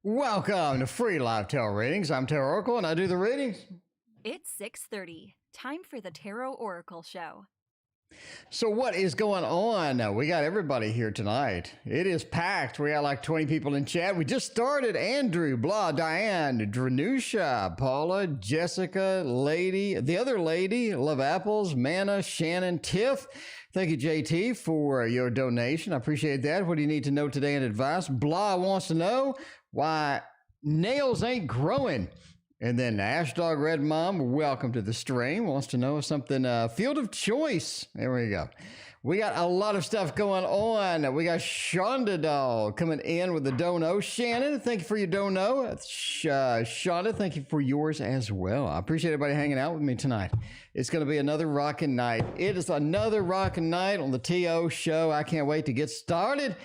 Welcome to Free Live Tarot Readings. I'm Tarot Oracle and I do the readings. It's 6:30. Time for the Tarot Oracle Show. So what is going on? We got everybody here tonight. It is packed. We got like 20 people in chat. We just started. Andrew, Blah, Diane, Drenusha, Paula, Jessica, Lady, the other lady, Love Apples, Manna, Shannon, Tiff. Thank you, JT, for your donation. I appreciate that. What do you need to know today in advice? Blah wants to know why nails ain't growing. And then Ashdog Red Mom, welcome to the stream, wants to know something, field of choice. There we go. We got a lot of stuff going on. We got Shonda Doll coming in with the dono. Shannon, thank you for your dono. Shonda, thank you for yours as well. I appreciate everybody hanging out with me tonight. It's going to be another rocking night. It is another rocking night on the TO show. I can't wait to get started.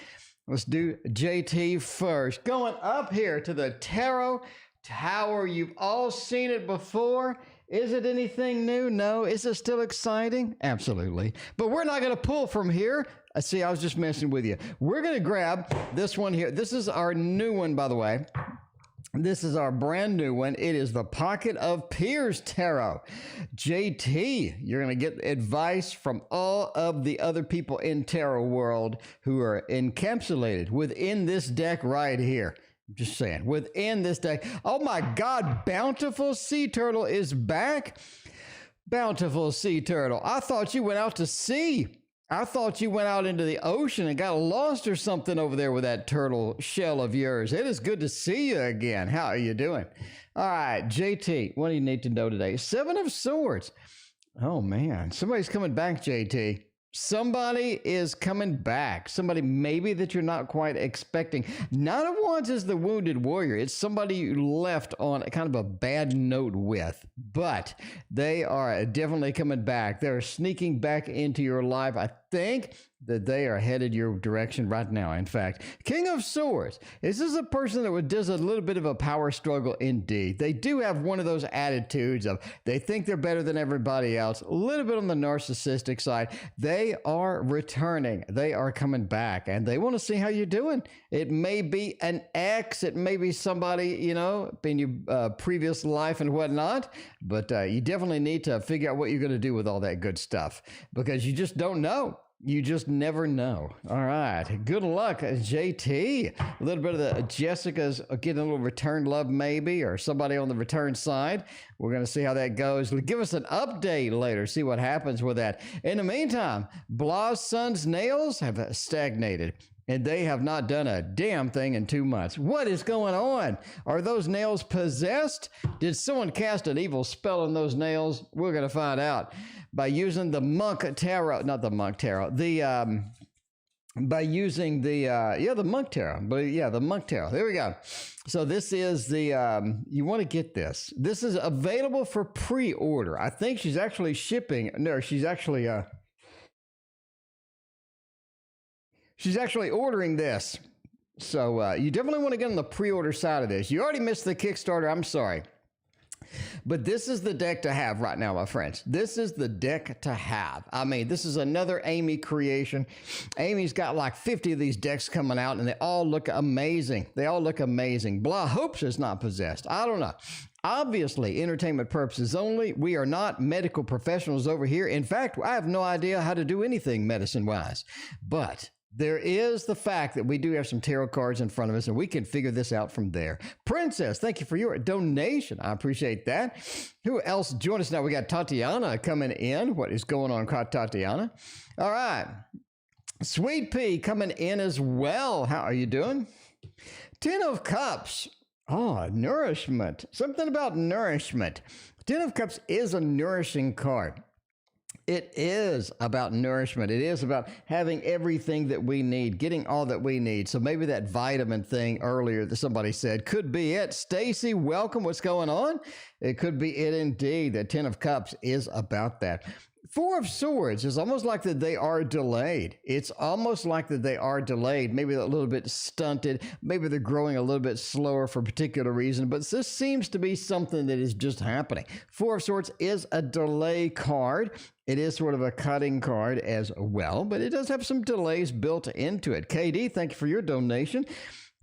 Let's do JT first. Going up here to the Tarot Tower. You've all seen it before. Is it anything new? No. Is it still exciting? Absolutely. But we're not going to pull from here. See, I was just messing with you. We're going to grab this one here. This is our new one, by the way. This is our brand new one. It is the Pocket of Peers Tarot. JT, you're going to get advice from all of the other people in tarot world who are encapsulated within this deck right here. Just saying, within this deck. Oh my God, Bountiful Sea Turtle is back. Bountiful Sea Turtle. I thought you went out to sea. I thought you went out into the ocean and got lost or something over there with that turtle shell of yours. It is good to see you again. How are you doing? All right, JT, what do you need to know today? Seven of Swords. Oh man, somebody's coming back, JT. Somebody is coming back. Somebody maybe that you're not quite expecting. Nine of Wands is the wounded warrior. It's somebody you left on kind of a bad note with, but they are definitely coming back. They're sneaking back into your life. I think that they are headed your direction right now. In fact, King of Swords. This is a person that does a little bit of a power struggle indeed. They do have one of those attitudes of they think they're better than everybody else. A little bit on the narcissistic side. They are returning. They are coming back and they want to see how you're doing. It may be an ex. It may be somebody, you know, in your previous life and whatnot, but you definitely need to figure out what you're going to do with all that good stuff because you just don't know. You just never know. All right. Good luck, JT. A little bit of the Jessica's getting a little return love maybe, or somebody on the return side. We're going to see how that goes. Give us an update later. See what happens with that. In the meantime, Blah's son's nails have stagnated. And they have not done a damn thing in 2 months. What is going on? Are those nails possessed? Did someone cast an evil spell on those nails? We're going to find out by using the Monk Tarot, not the Monk Tarot, by using the Monk Tarot, but yeah, the Monk Tarot. There we go. So this is the, you want to get this. This is available for pre-order. I think she's actually shipping. No, she's actually ordering this. So you definitely want to get on the pre-order side of this. You already missed the Kickstarter. I'm sorry. But this is the deck to have right now, my friends. This is the deck to have. I mean, this is another Amy creation. Amy's got like 50 of these decks coming out, and they all look amazing. They all look amazing. Blah hopes it's not possessed. I don't know. Obviously, entertainment purposes only. We are not medical professionals over here. In fact, I have no idea how to do anything medicine-wise. But there is the fact that we do have some tarot cards in front of us, and we can figure this out from there. Princess, thank you for your donation. I appreciate that. Who else joined us now? We got Tatiana coming in. What is going on, Tatiana? All right. Sweet Pea coming in as well. How are you doing? Ten of Cups. Oh, nourishment. Something about nourishment. Ten of Cups is a nourishing card. It is about nourishment. It is about having everything that we need, getting all that we need. So maybe that vitamin thing earlier that somebody said could be it. Stacy, welcome. What's going on? It could be it indeed. The Ten of Cups is about that. Four of Swords is almost like that they are delayed. It's almost like that they are delayed, maybe a little bit stunted. Maybe they're growing a little bit slower for a particular reason, but this seems to be something that is just happening. Four of Swords is a delay card. It is sort of a cutting card as well, but it does have some delays built into it. KD, thank you for your donation.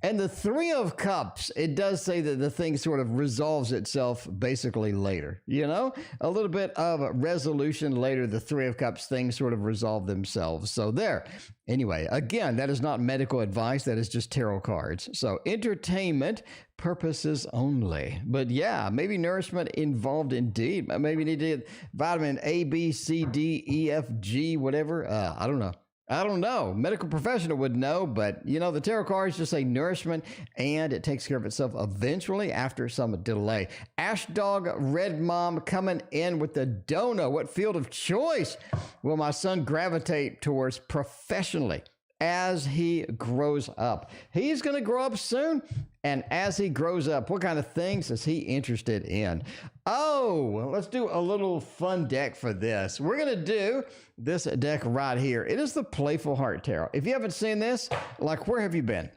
And the Three of Cups, it does say that the thing sort of resolves itself basically later. You know, a little bit of resolution later. The Three of Cups things sort of resolve themselves. So there. Anyway, again, that is not medical advice. That is just tarot cards. So entertainment purposes only. But yeah, maybe nourishment involved indeed. Maybe you need to get vitamin A, B, C, D, E, F, G, whatever. I don't know. I don't know. Medical professional would know, but you know, the tarot cards just say nourishment and it takes care of itself eventually after some delay. Ash Dog Red Mom coming in with the dono. What field of choice will my son gravitate towards professionally as he grows up? He's going to grow up soon. And as he grows up, what kind of things is he interested in? Oh, well, let's do a little fun deck for this. We're going to do this deck right here. It is the Playful Heart Tarot. If you haven't seen this, like, where have you been?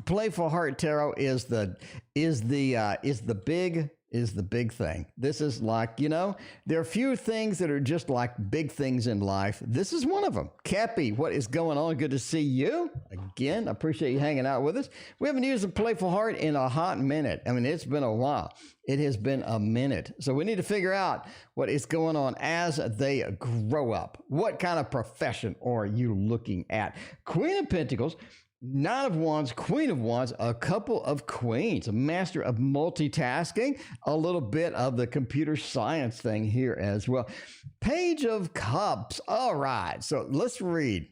Playful Heart Tarot is the big thing. This is like, you know, there are few things that are just like big things in life. This is one of them. Cappy, what is going on? Good to see you again. I appreciate you hanging out with us. We haven't used a Playful Heart in a hot minute. I mean, it's been a while. It has been a minute. So we need to figure out what is going on as they grow up. What kind of profession are you looking at? Queen of Pentacles, Nine of Wands, Queen of Wands, a couple of queens, a master of multitasking, a little bit of the computer science thing here as well. Page of Cups. All right, so let's read.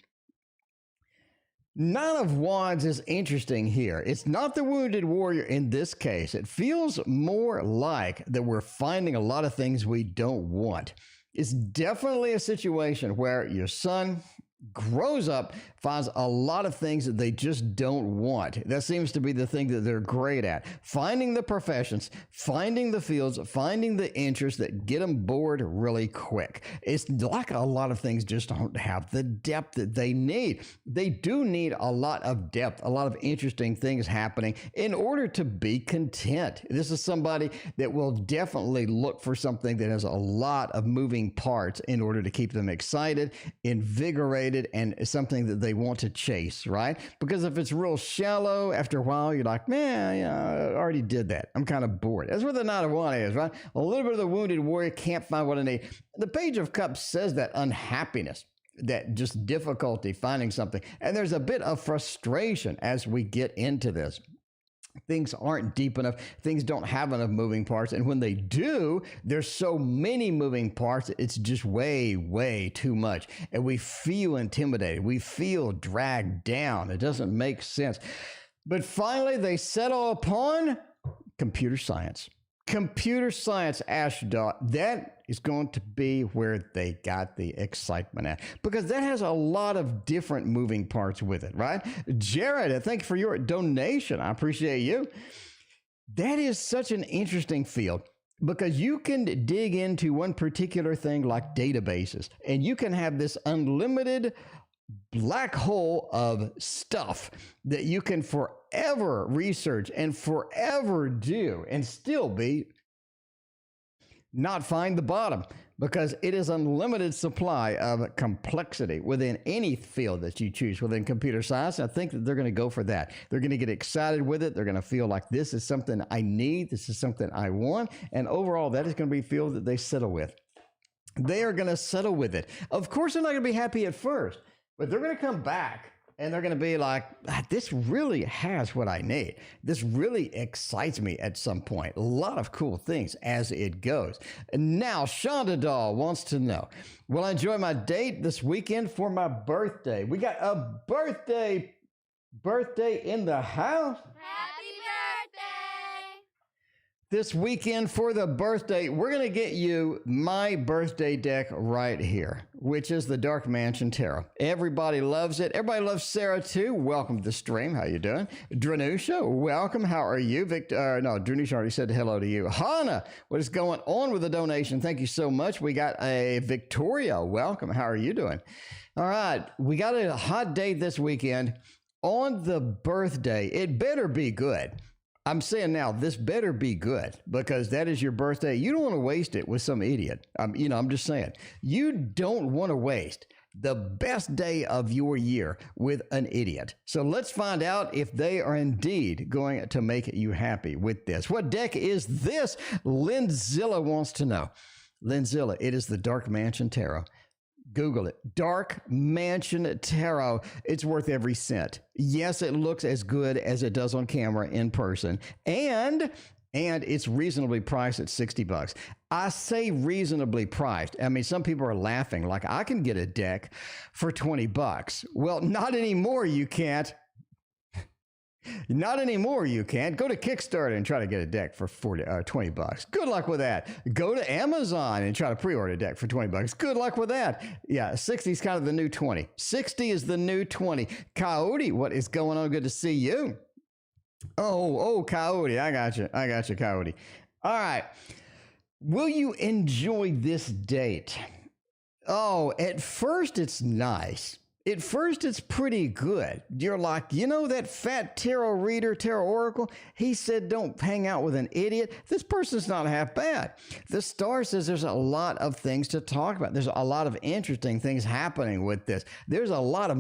Nine of Wands is interesting here. It's not the wounded warrior in this case. It feels more like that we're finding a lot of things we don't want. It's definitely a situation where your son grows up, finds a lot of things that they just don't want. That seems to be the thing that they're great at. Finding the professions, finding the fields, finding the interests that get them bored really quick. It's like a lot of things just don't have the depth that they need. They do need a lot of depth, a lot of interesting things happening in order to be content. This is somebody that will definitely look for something that has a lot of moving parts in order to keep them excited, invigorated, and something that they want to chase, right? Because if it's real shallow, after a while, you're like, man, I already did that. I'm kind of bored. That's what the Knight of Wands is, right? A little bit of the wounded warrior can't find what I need. The Page of Cups says that unhappiness, that just difficulty finding something. And there's a bit of frustration as we get into this. Things aren't deep enough. Things don't have enough moving parts. And when they do, there's so many moving parts. It's just way, way too much. And we feel intimidated. We feel dragged down. It doesn't make sense. But finally, they settle upon computer science. Computer science, Ashdod, that is going to be where they got the excitement at, because that has a lot of different moving parts with it, right? Jared, thank you for your donation. I appreciate you. That is such an interesting field, because you can dig into one particular thing like databases, and you can have this unlimited black hole of stuff that you can forever research and forever do and still be not find the bottom, because it is unlimited supply of complexity within any field that you choose within computer science. I think that they're going to go for that. They're going to get excited with it. They're going to feel like this is something I need. This is something I want. And overall, that is going to be a field that they settle with. They are going to settle with it. Of course, they're not going to be happy at first, but they're going to come back and they're going to be like, this really has what I need. This really excites me at some point. A lot of cool things as it goes. And now, Shonda Doll wants to know, will I enjoy my date this weekend for my birthday? We got a birthday in the house. Happy birthday! This weekend for the birthday, we're going to get you my birthday deck right here, which is the Dark Mansion Tarot. Everybody loves it. Everybody loves Sarah too. Welcome to the stream. How you doing? Dranusha, welcome. How are you? Dranusha already said hello to you. Hannah, what is going on with the donation? Thank you so much. We got a Victoria. Welcome. How are you doing? All right. We got a hot date this weekend on the birthday. It better be good. I'm saying now, this better be good, because that is your birthday. You don't want to waste it with some idiot. I'm just saying, you don't want to waste The best day of your year with an idiot. So let's find out if they are indeed going to make you happy with this. What deck is this? Linzilla wants to know. Linzilla, it is the Dark Mansion Tarot. Google it. Dark Mansion Tarot. It's worth every cent. Yes, it looks as good as it does on camera in person. And it's reasonably priced at $60. I say reasonably priced. I mean, some people are laughing like I can get a deck for $20. Well, not anymore. You can't. Not anymore, you can't. Go to Kickstarter and try to get a deck for $20. Good luck with that. Go to Amazon and try to pre-order a deck for $20. Good luck with that. Yeah, 60 is kind of the new 20. 60 is the new 20. Coyote, what is going on? Good to see you. Oh, Coyote. I got you, Coyote. All right. Will you enjoy this date? Oh, at first it's nice. At first, it's pretty good. You're like, you know, that fat tarot reader, tarot oracle, he said don't hang out with an idiot. This person's not half bad. The star says there's a lot of things to talk about. There's a lot of interesting things happening with this. There's a lot of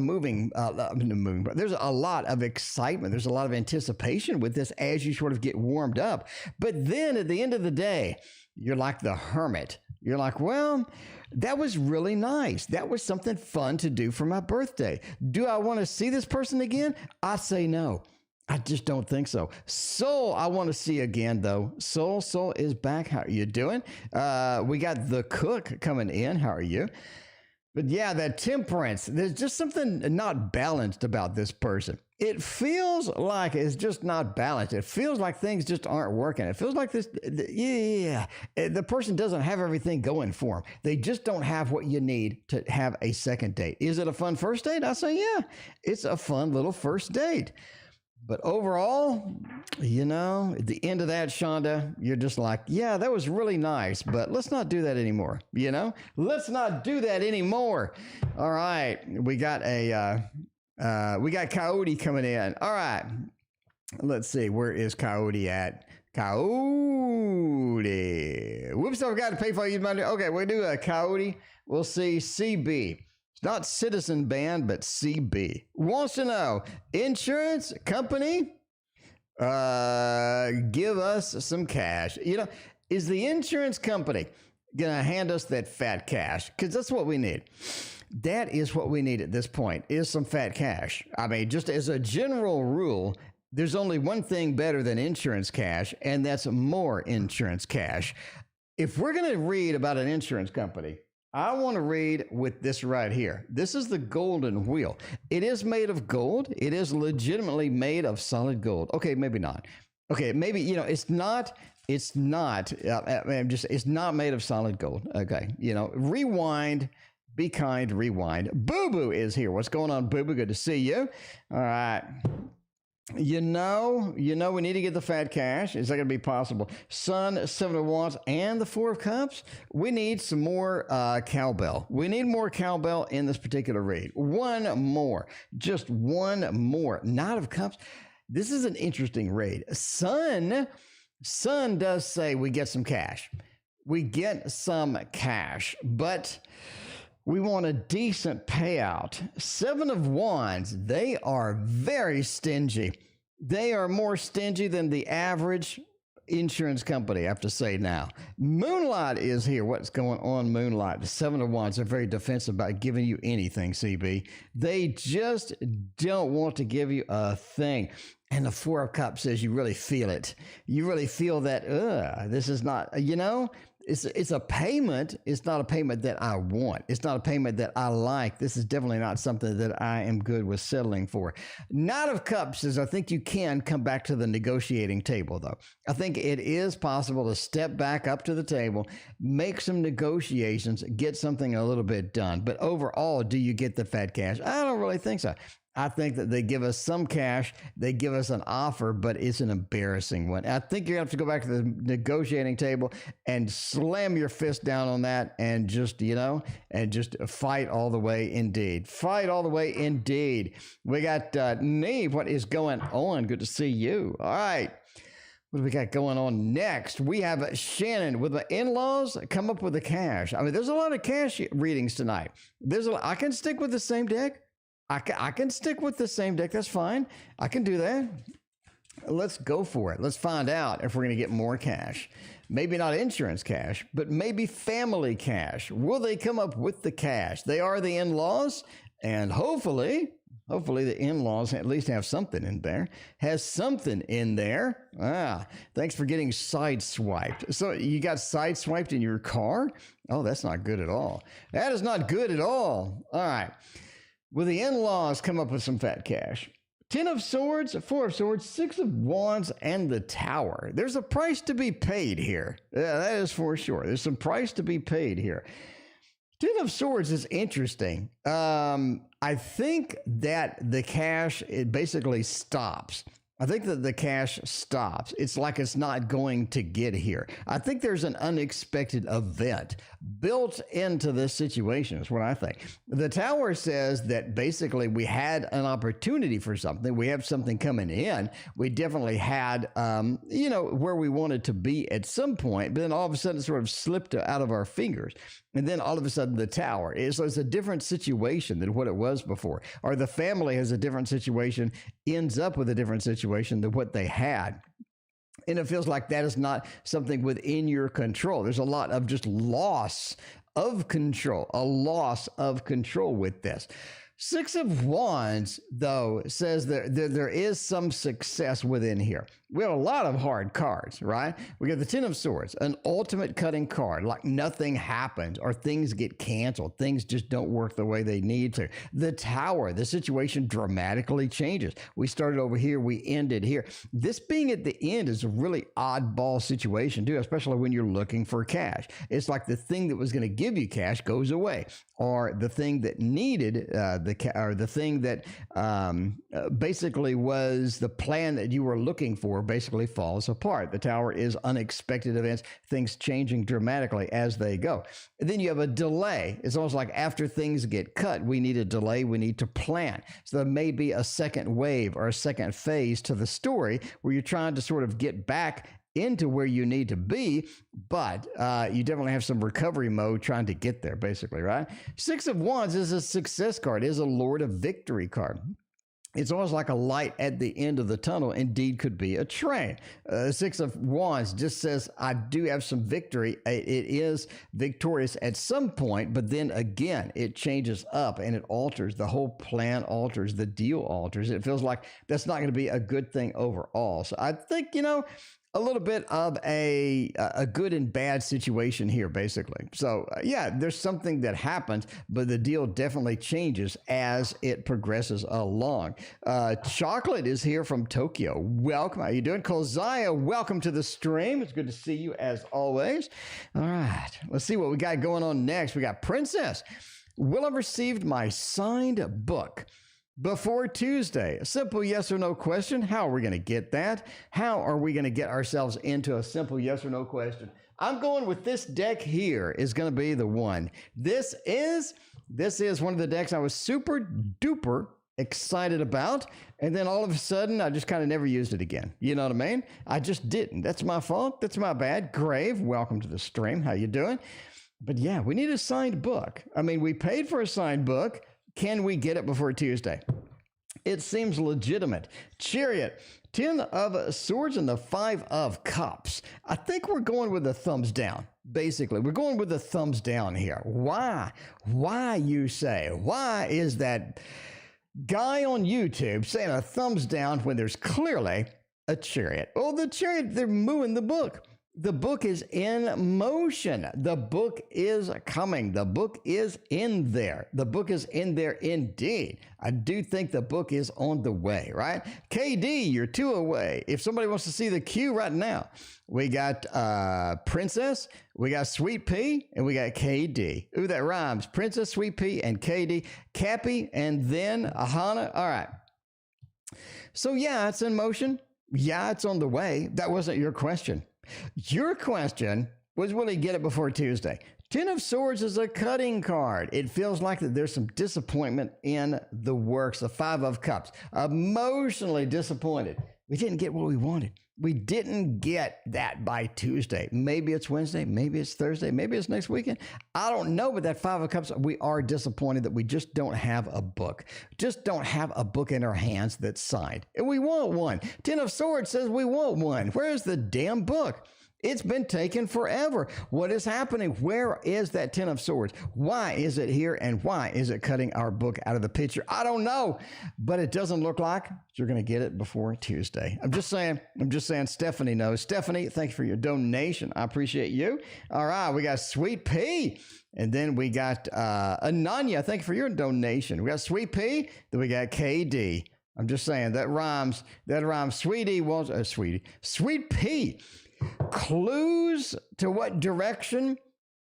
there's a lot of excitement. There's a lot of anticipation with this as you sort of get warmed up. But then at the end of the day, you're like the hermit. You're like, well, that was really nice. That was something fun to do for my birthday. Do I want to see this person again? I say no. I just don't think so. Soul, I want to see again, though. Soul is back. How are you doing? We got the cook coming in. How are you? But yeah, that temperance, there's just something not balanced about this person. It feels like it's just not balanced. It feels like things just aren't working. It feels like the person doesn't have everything going for them. They just don't have what you need to have a second date. Is it a fun first date? I say, yeah, it's a fun little first date. But overall, you know, at the end of that, Shonda, you're just like, yeah, that was really nice, but let's not do that anymore. You know, let's not do that anymore. All right. We got Coyote coming in. All right. Let's see. Where is Coyote at? Coyote. Whoops, I've got to pay for you money. Okay, we'll do a Coyote. We'll see CB. It's not Citizen Band, but CB. Wants to know, insurance company, give us some cash. You know, is the insurance company going to hand us that fat cash? Because that's what we need. That is what we need at this point, is some fat cash. I mean, just as a general rule, there's only one thing better than insurance cash, and that's more insurance cash. If we're going to read about an insurance company, I want to read with this right here. This is the golden wheel. It is made of gold. It is legitimately made of solid gold. Okay, maybe not. Okay, maybe, you know, it's not made of solid gold. Okay, you know, rewind. Be kind, rewind. Boo Boo is here. What's going on, Boo Boo? Good to see you. All right. You know, we need to get the fat cash. Is that going to be possible? Sun, 7 of Wands, and the 4 of Cups. We need some more cowbell. We need more cowbell in this particular read. One more. Just one more. Knight of Cups. This is an interesting read. Sun does say we get some cash. We get some cash, but we want a decent payout. 7 of Wands, they are very stingy. They are more stingy than the average insurance company, I have to say now. Moonlight is here. What's going on, Moonlight? The 7 of Wands are very defensive about giving you anything, CB. They just don't want to give you a thing. And the 4 of Cups says you really feel it. You really feel that, this is not, you know, it's a payment. It's not a payment that I want. It's not a payment that I like. This is definitely not something that I am good with settling for. Knight of Cups says I think you can come back to the negotiating table, though. I think it is possible to step back up to the table, make some negotiations, get something a little bit done. But overall, do you get the fat cash? I don't really think so. I think that they give us some cash, they give us an offer, but it's an embarrassing one. I think you're going to have to go back to the negotiating table and slam your fist down on that and just, you know, and just fight all the way indeed. Fight all the way indeed. We got Neve. What is going on? Good to see you. All right. What do we got going on next? We have Shannon with the in-laws come up with the cash. I mean, there's a lot of cash readings tonight. I can stick with the same deck. I can stick with the same deck. That's fine. I can do that. Let's go for it. Let's find out if we're going to get more cash. Maybe not insurance cash, but maybe family cash. Will they come up with the cash? They are the in-laws, and hopefully the in-laws at least have something in there. Has something in there. Thanks for getting sideswiped. So you got sideswiped in your car? Oh, that's not good at all. That is not good at all. All right. Will the in-laws come up with some fat cash? 10 of swords, 4 of swords, 6 of wands, and the tower. There's a price to be paid here. Yeah, that is for sure. There's some price to be paid here. 10 of swords is interesting. I think that the cash, it basically stops. I think that the cash stops. It's like it's not going to get here. I think there's an unexpected event built into this situation is what I think. The tower says that basically we had an opportunity for something. We have something coming in. We definitely had, where we wanted to be at some point, but then all of a sudden it sort of slipped out of our fingers. And then all of a sudden the tower is a different situation than what it was before. Or the family has a different situation, ends up with a different situation than what they had. And it feels like that is not something within your control. There's a lot of just loss of control, a loss of control with this. 6 of Wands, though, says that there is some success within here. We have a lot of hard cards, right? We got the 10 of Swords, an ultimate cutting card, like nothing happens or things get canceled. Things just don't work the way they need to. The Tower, the situation dramatically changes. We started over here, we ended here. This being at the end is a really oddball situation, too, especially when you're looking for cash. It's like the thing that was going to give you cash goes away, or the thing that needed the thing that basically was the plan that you were looking for basically falls apart. The Tower is unexpected events, things changing dramatically as they go. And then you have a delay. It's almost like after things get cut, we need a delay, we need to plan. So there may be a second wave or a second phase to the story where you're trying to sort of get back into where you need to be, but you definitely have some recovery mode trying to get there, basically, right? 6 of Wands is a success card, is a Lord of Victory card. It's almost like a light at the end of the tunnel, indeed could be a train. 6 of Wands just says, I do have some victory. It is victorious at some point, but then again, it changes up and it alters. The whole plan alters, the deal alters. It feels like that's not going to be a good thing overall. So I think, a little bit of a good and bad situation here, basically. So, yeah, there's something that happens, but the deal definitely changes as it progresses along. Chocolate is here from Tokyo. Welcome. How you doing? Kozaya, welcome to the stream. It's good to see you as always. All right, let's see what we got going on next. We got Princess. Will I receive my signed book before Tuesday? A simple yes or no question. How are we going to get that? How are we going to get ourselves into a simple yes or no question? I'm going with this deck here is going to be the one. This is one of the decks I was super duper excited about, and then all of a sudden I just kind of never used it again. You know what I mean? I just didn't. That's my fault. That's my bad. Grave, welcome to the stream. How you doing? But yeah, we need a signed book. I mean, we paid for a signed book. Can we get it before Tuesday? It seems legitimate. Chariot, 10 of Swords and the 5 of Cups. I think we're going with a thumbs down. Basically, we're going with a thumbs down here. Why? Why, you say? Why is that guy on YouTube saying a thumbs down when there's clearly a Chariot? Oh, the Chariot, they're mooing the book. The book is in motion. The book is coming. The book is in there. The book is in there indeed. I do think the book is on the way, right? KD, you're 2 away. If somebody wants to see the queue right now, we got Princess, we got Sweet Pea, and we got KD. Ooh, that rhymes. Princess, Sweet Pea, and KD. Cappy, and then Ahana. All right. So yeah, it's in motion. Yeah, it's on the way. That wasn't your question. Your question was, will he get it before Tuesday? 10 of Swords is a cutting card. It feels like that there's some disappointment in the works. The 5 of Cups, emotionally disappointed We didn't get what we wanted. We didn't get that by Tuesday. Maybe it's Wednesday. Maybe it's Thursday. Maybe it's next weekend. I don't know, but that Five of Cups, we are disappointed that we just don't have a book. Just don't have a book in our hands that's signed. And we want one. Ten of Swords says we want one. Where's the damn book? It's been taken forever. What is happening? Where is that Ten of Swords? Why is it here? And why is it cutting our book out of the picture? I don't know, but it doesn't look like you're going to get it before Tuesday. I'm just saying. Stephanie knows. Stephanie, thank you for your donation. I appreciate you. All right. We got Sweet Pea. And then we got Ananya. Thank you for your donation. We got Sweet Pea. Then we got KD. I'm just saying that rhymes. Sweetie was Sweet Pea. Clues to what direction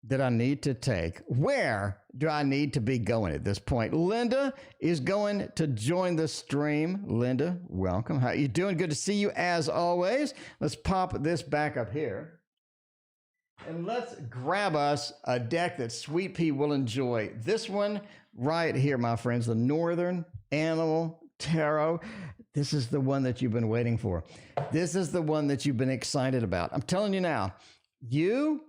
that I need to take. Where do I need to be going at this point? Linda is going to join the stream. Linda, welcome. How you doing? Good to see you as always. Let's pop this back up here. And let's grab us a deck that Sweet Pea will enjoy. This one right here, my friends, the Northern Animal Tarot. This is the one that you've been waiting for. This is the one that you've been excited about. I'm telling you now, you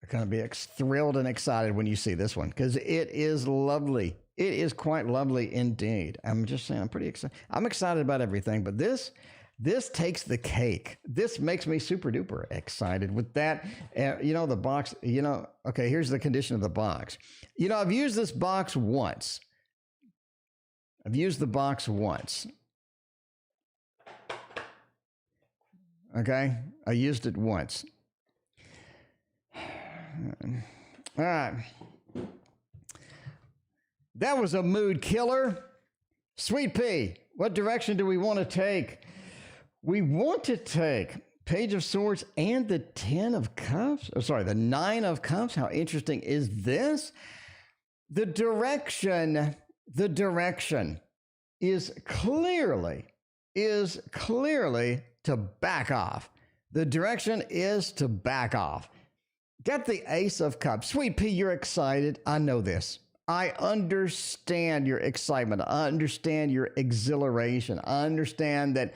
are going to be thrilled and excited when you see this one because it is lovely. It is quite lovely indeed. I'm just saying, I'm pretty excited. I'm excited about everything, but this takes the cake. This makes me super duper excited with that. The box, okay, here's the condition of the box. I've used this box once. I've used the box once. Okay, I used it once. All right. That was a mood killer. Sweet Pea, what direction do we want to take? We want to take Page of Swords and the Ten of Cups. The Nine of Cups. How interesting is this? The direction is clearly to back off. The direction is to back off. Got the Ace of Cups. Sweet Pea, you're excited. I know this. I understand your excitement. I understand your exhilaration. I understand that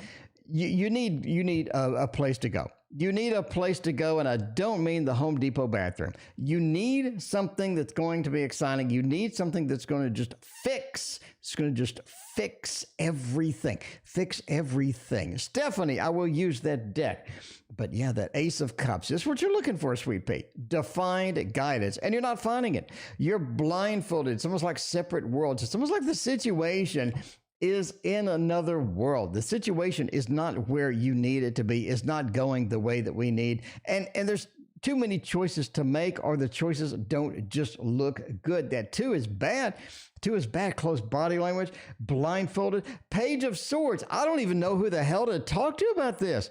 you need a place to go. You need a place to go, and I don't mean the Home Depot bathroom. You need something that's going to be exciting. You need something that's going to just fix. It's going to just fix everything. Fix everything. Stephanie, I will use that deck. But yeah, that Ace of Cups is what you're looking for, Sweet Pea. Defined guidance, and you're not finding it. You're blindfolded. It's almost like separate worlds. It's almost like the situation is in another world. The situation is not where you need it to be. It's not going the way that we need. And there's too many choices to make, or the choices don't just look good. That too is bad. Close body language, blindfolded. Page of Swords. I don't even know who the hell to talk to about this.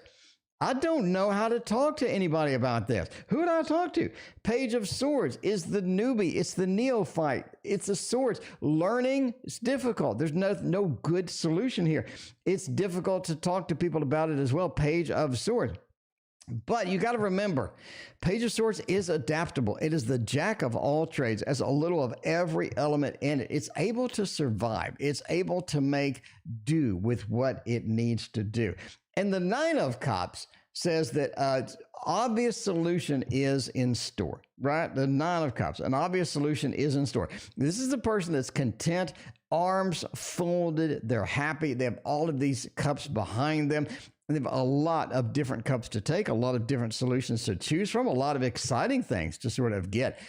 I don't know how to talk to anybody about this. Who do I talk to? Page of Swords is the newbie. It's the neophyte. It's the swords. Learning is difficult. There's no good solution here. It's difficult to talk to people about it as well. Page of Swords. But you got to remember, Page of Swords is adaptable. It is the jack of all trades, as a little of every element in it. It's able to survive. It's able to make do with what it needs to do. And the Nine of Cups says that obvious solution is in store, right? The Nine of Cups, an obvious solution is in store. This is the person that's content, arms folded, they're happy, they have all of these cups behind them. They have a lot of different cups to take, a lot of different solutions to choose from, a lot of exciting things to sort of get.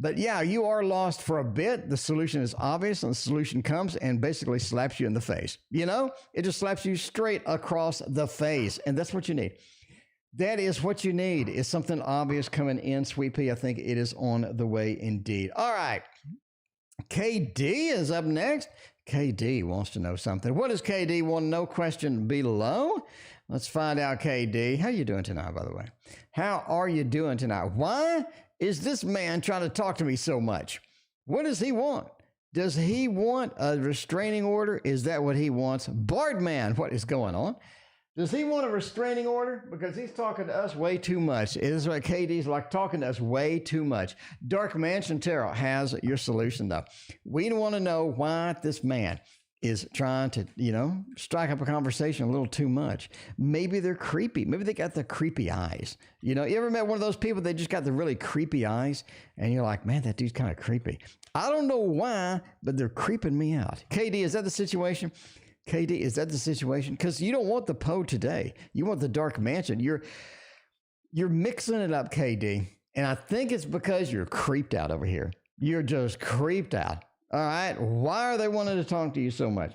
But yeah, you are lost for a bit. The solution is obvious, and the solution comes and basically slaps you in the face. It just slaps you straight across the face, and that's what you need. That is what you need, is something obvious coming in, Sweet Pea. I think it is on the way indeed. All right. KD is up next. KD wants to know something. What does KD want to know? Question below. Let's find out, KD. How you doing tonight, by the way? How are you doing tonight? Why is this man trying to talk to me so much? What does he want? Does he want a restraining order? Is that what he wants? Bardman, what is going on? Does he want a restraining order? Because he's talking to us way too much. It is like KD's like talking to us way too much. Dark Mansion Tarot has your solution, though. We want to know why this man is trying to, strike up a conversation a little too much. Maybe they're creepy. Maybe they got the creepy eyes. You ever met one of those people, they just got the really creepy eyes, and you're like, man, that dude's kind of creepy. I don't know why, but they're creeping me out. KD, is that the situation? KD, is that the situation? Because you don't want the Poe today. You want the Dark Mansion. You're mixing it up, KD. And I think it's because you're creeped out over here. You're just creeped out. All right. Why are they wanting to talk to you so much?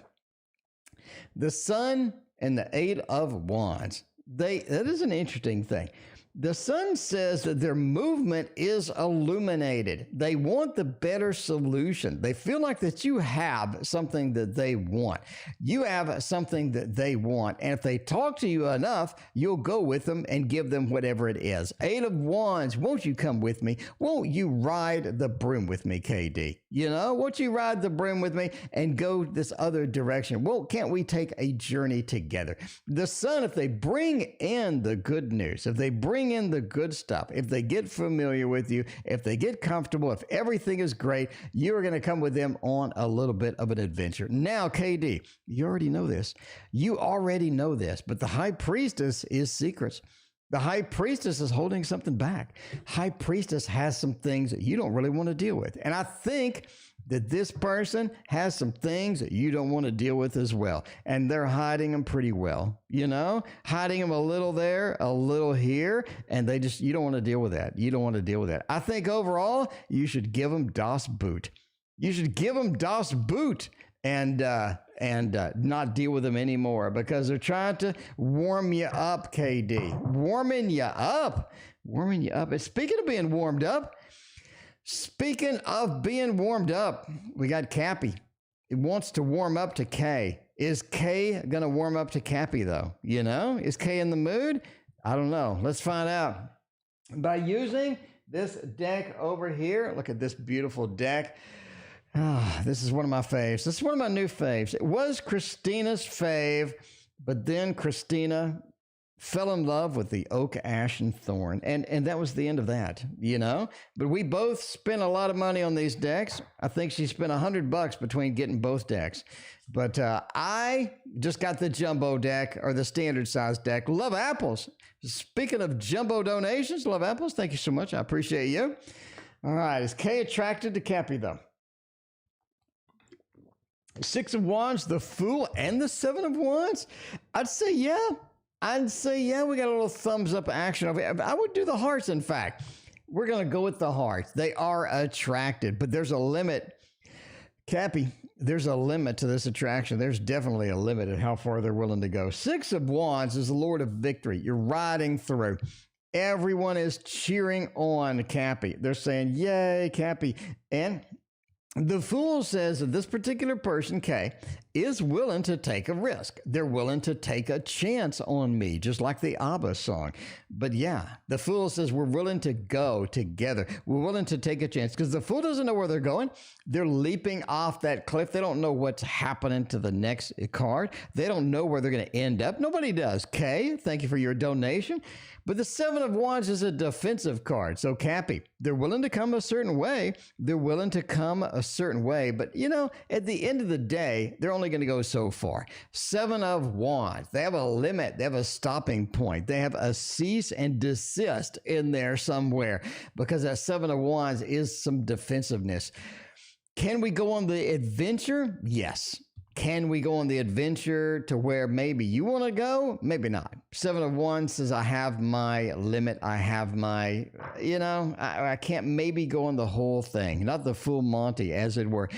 The Sun and the Eight of Wands. That is an interesting thing. The Sun says that their movement is illuminated. They want the better solution. They feel like that you have something that they want. You have something that they want. And if they talk to you enough, you'll go with them and give them whatever it is. Eight of Wands, won't you come with me? Won't you ride the broom with me, KD? Won't you ride the broom with me and go this other direction? Well, can't we take a journey together? The Sun, if they bring in the good news, if they bring in the good stuff, if they get familiar with you, if they get comfortable, if everything is great, you're going to come with them on a little bit of an adventure. Now, KD, you already know this. You already know this, but the High Priestess is secrets. The High Priestess is holding something back. High Priestess has some things that you don't really want to deal with. And I think that this person has some things that you don't want to deal with as well. And they're hiding them pretty well, hiding them a little there, a little here. And you don't want to deal with that. You don't want to deal with that. I think overall, you should give them Das Boot. You should give them Das Boot and not deal with them anymore, because they're trying to warm you up, KD. Warming you up. And speaking of being warmed up, we got Cappy. It wants to warm up to Kay. Is Kay going to warm up to Cappy, though? Is Kay in the mood? I don't know. Let's find out. By using this deck over here, look at this beautiful deck. This is one of my faves. This is one of my new faves. It was Christina's fave, but then Christina fell in love with the oak, ash, and thorn. And that was the end of that, But we both spent a lot of money on these decks. I think she spent $100 between getting both decks. But I just got the jumbo deck, or the standard size deck. Love apples. Speaking of jumbo donations, Love apples, thank you so much. I appreciate you. All right, is Kay attracted to Cappy, though? Six of Wands, the Fool, and the Seven of Wands? I'd say yeah. We got a little thumbs up action over here. I would do the hearts, in fact. We're going to go with the hearts. They are attracted, but there's a limit. Cappy, there's a limit to this attraction. There's definitely a limit at how far they're willing to go. Six of Wands is the Lord of Victory. You're riding through. Everyone is cheering on Cappy. They're saying, yay, Cappy. And the Fool says that this particular person, Kay, is willing to take a risk. They're willing to take a chance on me, just like the ABBA song. But yeah, the Fool says we're willing to go together. We're willing to take a chance, because the Fool doesn't know where they're going. They're leaping off that cliff. They don't know what's happening to the next card. They don't know where they're going to end up. Nobody does. Kay, thank you for your donation. But the Seven of Wands is a defensive card. So Cappy, they're willing to come a certain way. But, at the end of the day, they're only going to go so far. Seven of Wands, they have a limit. They have a stopping point. They have a cease and desist in there somewhere, because that Seven of Wands is some defensiveness. Can we go on the adventure? Yes. Can we go on the adventure to where maybe you want to go? Maybe not. Seven of Wands says, I have my limit. I have my, I can't maybe go on the whole thing. Not the full Monty, as it were.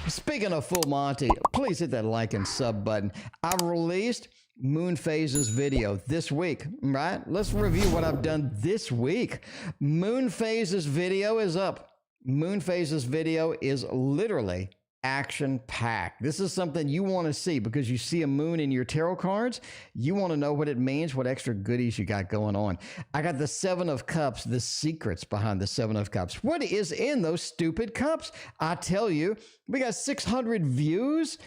Speaking of full Monty, please hit that like and sub button. I've released Moon Phases video this week, right? Let's review what I've done this week. Moon Phases video is up. Moon Phases video is literally action-packed. This is something you want to see, because you see a moon in your tarot cards. You want to know what it means, what extra goodies you got going on. I got the Seven of Cups, the secrets behind the Seven of Cups. What is in those stupid cups? I tell you, we got 600 views.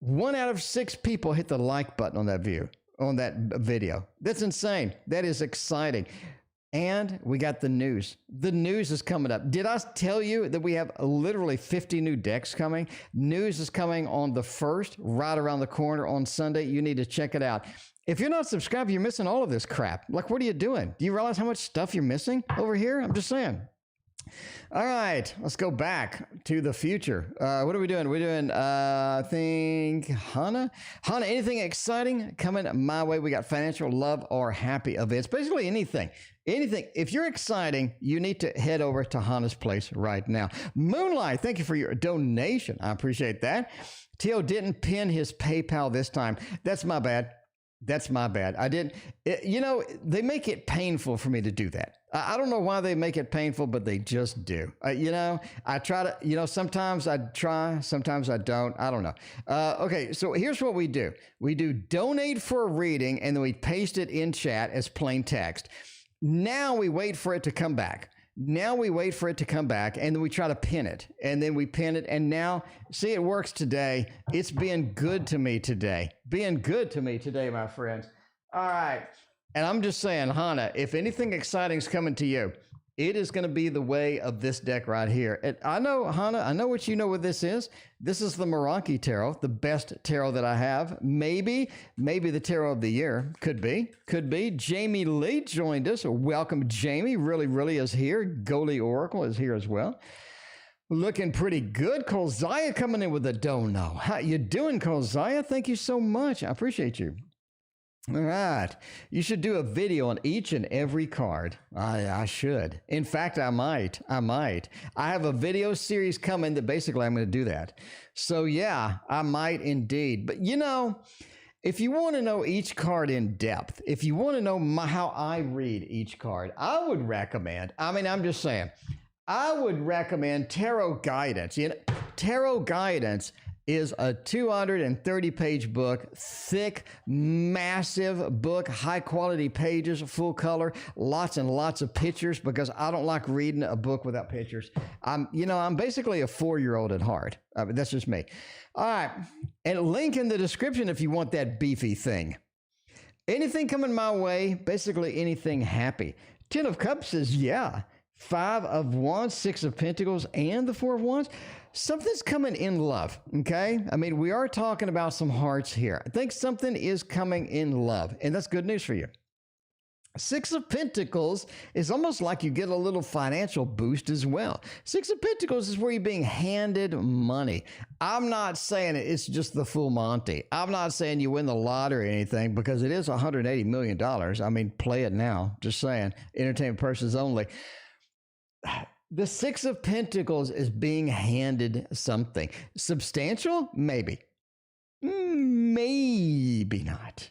1 out of 6 people hit the like button on that video. That's insane. That is exciting. And we got the news. The news is coming up. Did I tell you that we have literally 50 new decks coming? News is coming on the 1st, right around the corner on Sunday. You need to check it out. If you're not subscribed, you're missing all of this crap. Like, what are you doing? Do you realize how much stuff you're missing over here? I'm just saying. All right, let's go back to the future. What are we doing? We're doing, I think, Hana. Hana, anything exciting coming my way? We got financial, love, or happy events. Basically anything. Anything. If you're exciting, you need to head over to Hana's place right now. Moonlight, thank you for your donation. I appreciate that. Tio didn't pin his PayPal this time. That's my bad. That's my bad. I didn't, they make it painful for me to do that. I don't know why they make it painful, but they just do. I try to, sometimes I try, sometimes I don't. I don't know. Okay, so here's what we do. We do donate for a reading, and then we paste it in chat as plain text. Now we wait for it to come back. And then we try to pin it, and then we pin it, and now, see, it works today. It's being good to me today. My friends. All right. And I'm just saying, Hana, if anything exciting is coming to you, it is going to be the way of this deck right here. And I know, Hana, I know what this is. This is the Meraki Tarot, the best tarot that I have. Maybe the tarot of the year. Could be. Jamie Lee joined us. Welcome, Jamie. Really is here. Goalie Oracle is here as well. Looking pretty good. Kolzaya coming in with a dono. How you doing, Kolzaya? Thank you so much. I appreciate you. All right. You should do a video on each and every card. I should. In fact, I might. I have a video series coming that basically I'm going to do that. So yeah, I might indeed. But if you want to know each card in depth, if you want to know how I read each card, I would recommend, I'm just saying, I would recommend Tarot Guidance. Tarot Guidance is a 230-page book, thick, massive book, high-quality pages, full color, lots and lots of pictures, because I don't like reading a book without pictures. I'm basically a 4-year-old at heart. That's just me. All right, and link in the description if you want that beefy thing. Anything coming my way, basically anything happy. 10 of Cups says, yeah. 5 of Wands, 6 of Pentacles, and the 4 of Wands. Something's coming in love, okay? We are talking about some hearts here. I think something is coming in love, and that's good news for you. 6 of Pentacles is almost like you get a little financial boost as well. 6 of Pentacles is where you're being handed money. I'm not saying it's just the full Monty. I'm not saying you win the lottery or anything, because it is $180 million. Play it now. Just saying. Entertainment purposes only. The 6 of Pentacles is being handed something. Substantial? Maybe. Maybe not.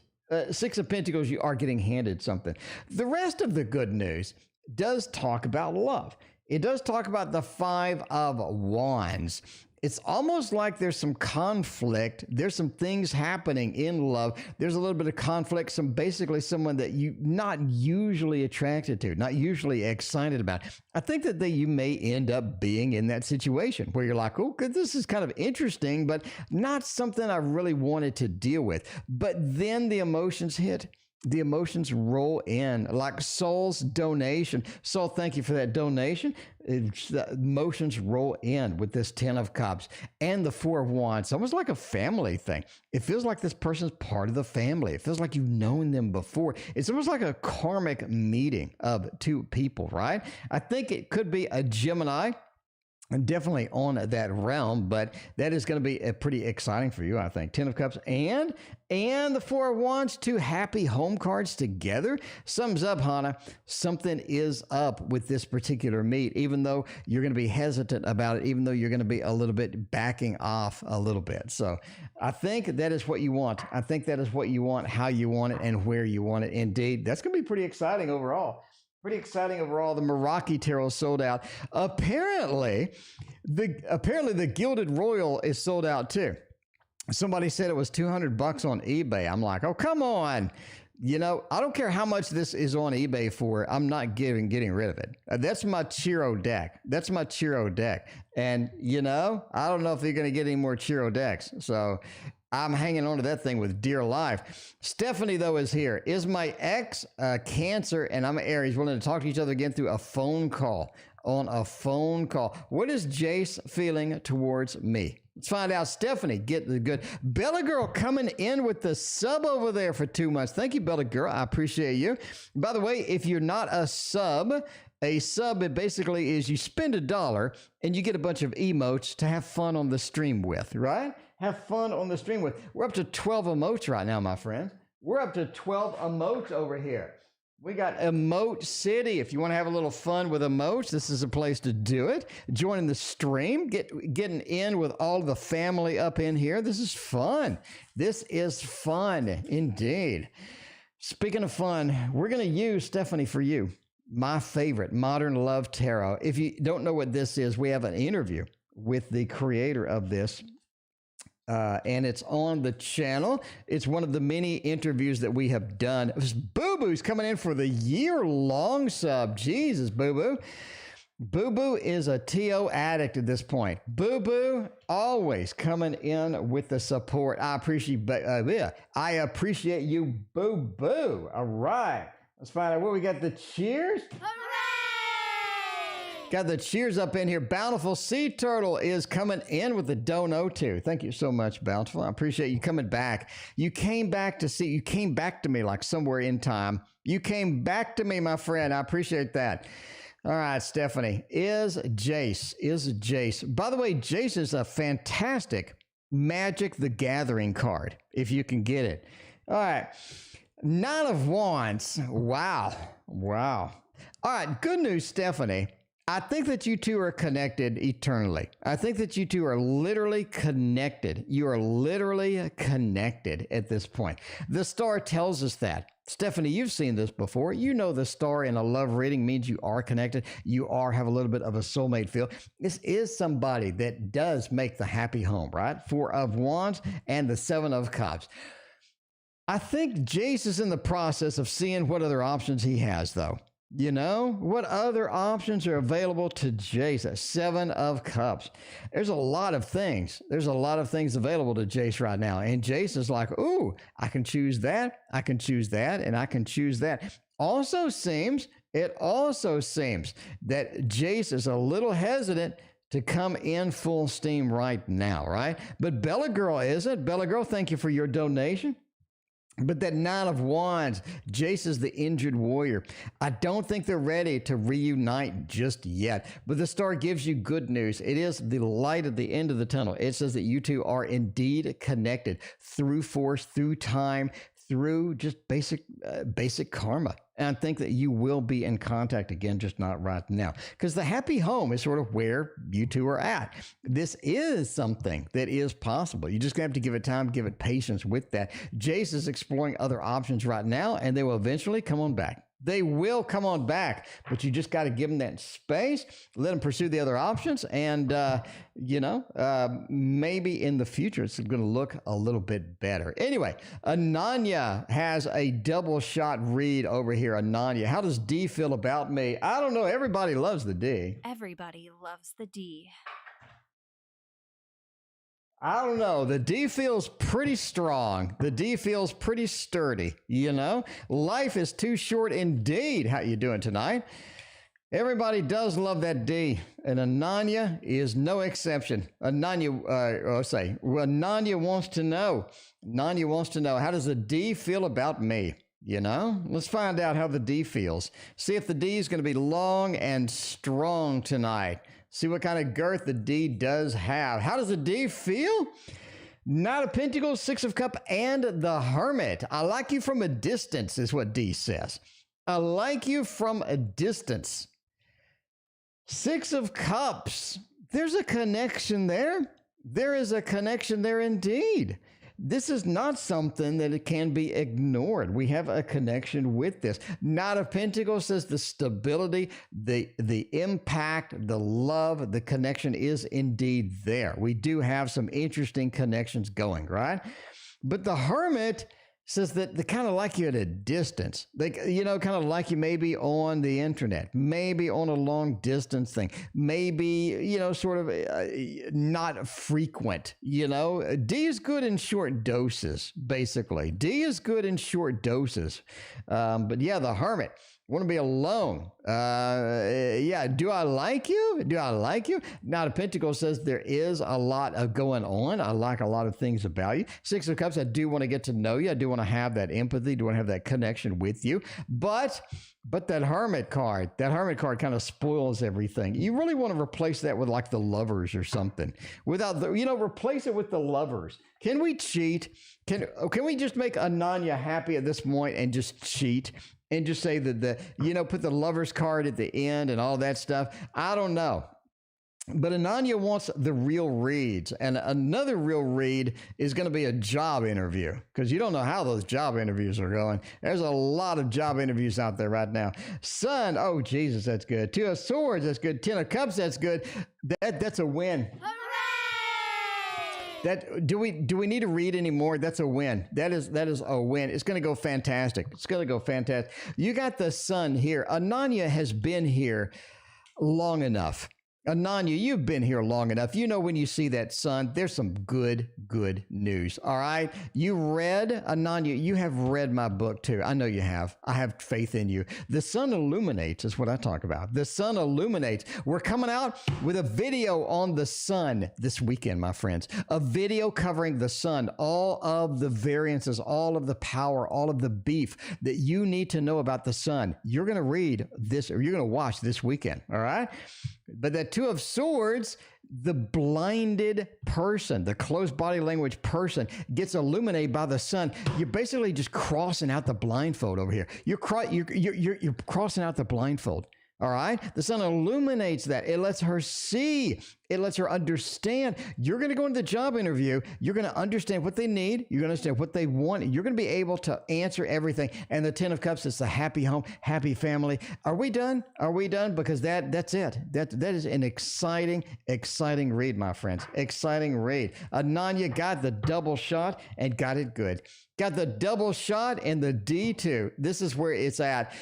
6 of Pentacles, you are getting handed something. The rest of the good news does talk about love. It does talk about the 5 of Wands. It's almost like there's some conflict. There's some things happening in love. There's a little bit of conflict. Basically someone that you not usually attracted to, not usually excited about. I think that you may end up being in that situation where you're like, oh, this is kind of interesting, but not something I really wanted to deal with. But then the emotions hit. The emotions roll in, like Soul's donation. Soul, thank you for that donation. The emotions roll in with this 10 of Cups and the 4 of Wands. Almost like a family thing. It feels like this person's part of the family. It feels like you've known them before. It's almost like a karmic meeting of 2 people, right? I think it could be a Gemini. Definitely on that realm, but that is going to be pretty exciting for you, I think. 10 of Cups and the 4 of Wands, 2 happy home cards together. Sums up, Hana. Something is up with this particular meet, even though you're going to be hesitant about it, even though you're going to be a little bit backing off a little bit. So I think that is what you want. I think that is what you want, how you want it, and where you want it. Indeed, that's going to be pretty exciting overall. The Meraki Tarot sold out. Apparently, the Gilded Royal is sold out too. Somebody said it was $200 on eBay. I'm like, oh, come on. I don't care how much this is on eBay for. I'm not getting rid of it. That's my Chiro deck. And, I don't know if you're going to get any more Chiro decks. So I'm hanging on to that thing with dear life. Stephanie, though, is here. Is my ex Cancer and I'm an Aries willing to talk to each other again through a phone call? On a phone call. What is Jace feeling towards me? Let's find out. Stephanie, get the good. Bella Girl coming in with the sub over there for 2 months. Thank you, Bella Girl. I appreciate you. By the way, if you're not a sub, it basically is you spend $1 and you get a bunch of emotes to have fun on the stream with, right? Have fun on the stream with. We're up to 12 emotes right now, my friend. We're up to 12 emotes over here. We got Emote City. If you want to have a little fun with emotes, this is a place to do it. Joining the stream, getting in with all the family up in here. This is fun. This is fun indeed. Speaking of fun, we're going to use, Stephanie, for you, my favorite Modern Love Tarot. If you don't know what this is, we have an interview with the creator of this. And it's on the channel. It's one of the many interviews that we have done. Boo Boo's coming in for the year-long sub. Jesus, Boo Boo. Boo Boo is a TO addict at this point. Boo Boo always coming in with the support. I appreciate you, Boo Boo. All right. Let's find out what we got. The cheers. Got the cheers up in here. Bountiful Sea Turtle is coming in with the dono too. Thank you so much, Bountiful. I appreciate you coming back. You came back to me like somewhere in time. You came back to me, my friend. I appreciate that. All right, Stephanie. Is Jace. By the way, Jace is a fantastic Magic the Gathering card, if you can get it. All right. Nine of Wands. Wow. All right, good news, Stephanie. I think that you two are connected eternally. I think that you two are literally connected. You are literally connected at this point. The star tells us that. Stephanie, you've seen this before. You know the star in a love reading means you are connected. You have a little bit of a soulmate feel. This is somebody that does make the happy home, right? 4 of Wands and the 7 of Cups. I think Jace is in the process of seeing what other options he has, though. You know, what other options are available to Jace? 7 of Cups. There's a lot of things. There's a lot of things available to Jace right now. And Jace is like, ooh, I can choose that, I can choose that, and I can choose that. It also seems that Jace is a little hesitant to come in full steam right now, right? But Bella Girl isn't. Bella Girl, thank you for your donation. But that 9 of Wands, Jace is the injured warrior. I don't think they're ready to reunite just yet. But the star gives you good news. It is the light at the end of the tunnel. It says that you two are indeed connected through force, through time, through just basic karma. And I think that you will be in contact again, just not right now. Because the happy home is sort of where you two are at. This is something that is possible. You just have to give it time, give it patience with that. Jace is exploring other options right now, and they will eventually come on back. They will come on back, but you just got to give them that space, let them pursue the other options, and, maybe in the future it's going to look a little bit better. Anyway, Ananya has a double shot read over here. Ananya, how does D feel about me? I don't know. Everybody loves the D. Everybody loves the D. I don't know. The D feels pretty strong. The D feels pretty sturdy, you know? Life is too short indeed. How you doing tonight? Everybody does love that D, and Ananya is no exception. Ananya wants to know. Ananya wants to know, how does the D feel about me? You know, let's find out how the D feels. See if the D is going to be long and strong tonight. See what kind of girth the D does have. How does the D feel? Knight of Pentacles, 6 of Cups, and the Hermit. I like you from a distance is what D says. I like you from a distance. 6 of Cups. There's a connection there. There is a connection there indeed. This is not something that it can be ignored. We have a connection with this. Knight of Pentacles says the stability, the impact, the love, the connection is indeed there. We do have some interesting connections going, right? But the Hermit, says that they kind of like you at a distance. They, kind of like you maybe on the internet, maybe on a long distance thing, maybe, sort of not frequent, D is good in short doses, basically. D is good in short doses. But yeah, the hermit. Want to be alone. Yeah. Do I like you? Do I like you? Now, the Pentacle says there is a lot of going on. I like a lot of things about you. Six of Cups, I do want to get to know you. I do want to have that empathy. Do want to have that connection with you. But that Hermit card kind of spoils everything. You really want to replace that with like the Lovers or something. Without the, replace it with the Lovers. Can we cheat? Can we just make Ananya happy at this point and just cheat? And just say that put the Lovers card at the end and all that stuff. I don't know. But Ananya wants the real reads. And another real read is going to be a job interview, because you don't know how those job interviews are going. There's a lot of job interviews out there right now. Sun, oh, Jesus, that's good. Two of Swords, that's good. Ten of Cups, that's good. That's a win. That do we need to read anymore? That's a win. That is a win. It's going to go fantastic. It's going to go fantastic. You got the Sun here. Ananya has been here long enough. Ananya, you've been here long enough. When you see that Sun, there's some good news. All right. You read, Ananya, you have read my book too. I know you have. I have faith in you. The Sun illuminates is what I talk about. The Sun illuminates. We're coming out with a video on the Sun this weekend, my friends. A video covering the Sun, all of the variances, all of the power, all of the beef that you need to know about the Sun. You're going to read this, or you're going to watch this weekend. All right. But that Two of Swords, the blinded person, the closed body language person gets illuminated by the Sun. You're basically just crossing out the blindfold over here. You're crossing out the blindfold. All right. The Sun illuminates that. It lets her see. It lets her understand. You're going to go into the job interview. You're going to understand what they need. You're going to understand what they want. You're going to be able to answer everything. And the Ten of Cups is the happy home, happy family. Are we done? Are we done? Because that's it. That is an exciting read, my friends. Exciting read. Ananya got the double shot and got it good. Got the double shot and the D2. This is where it's at.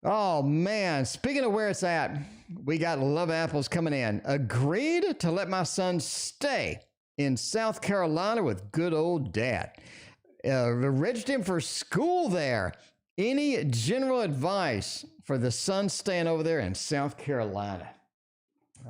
Oh, man. Speaking of where it's at, we got love apples coming in. Agreed to let my son stay in South Carolina with good old dad. Registered him for school there. Any general advice for the son staying over there in South Carolina?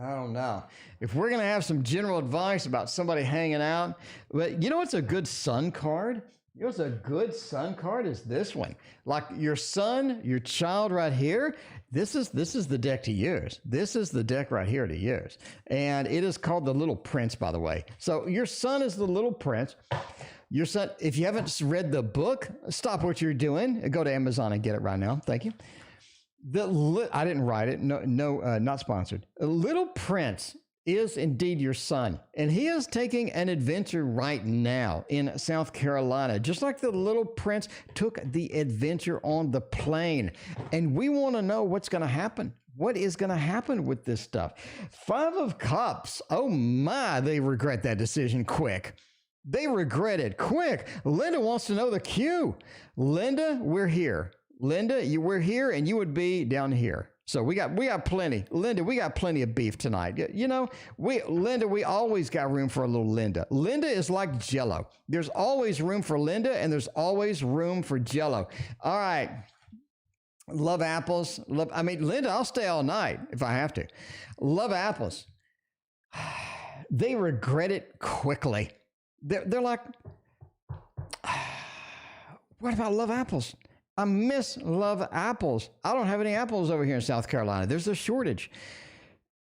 I don't know. If we're going to have some general advice about somebody hanging out, but what's a good son card? What's a good Sun card is this one. Like your son, your child right here. This is the deck to use. This is the deck right here to use. And it is called the Little Prince, by the way. So your son is the Little Prince. Your son, if you haven't read the book, stop what you're doing. Go to Amazon and get it right now. Thank you. I didn't write it. No, not sponsored. Little Prince is indeed your son, and he is taking an adventure right now in South Carolina, just like the Little Prince took the adventure on the plane. And we want to know what's going to happen. What is going to happen with this stuff? Five of Cups. Oh my, they regret that decision quick. They regret it quick. Linda wants to know the cue. Linda, we're here. Linda, we're here, and you would be down here. So we got plenty. Linda, we got plenty of beef tonight. Linda, we always got room for a little Linda. Linda is like Jell-O. There's always room for Linda, and there's always room for Jell-O. All right. Love apples. Linda, I'll stay all night if I have to. Love apples. They regret it quickly. They're like, what about love apples? I miss love apples. I don't have any apples over here in South Carolina. There's a shortage.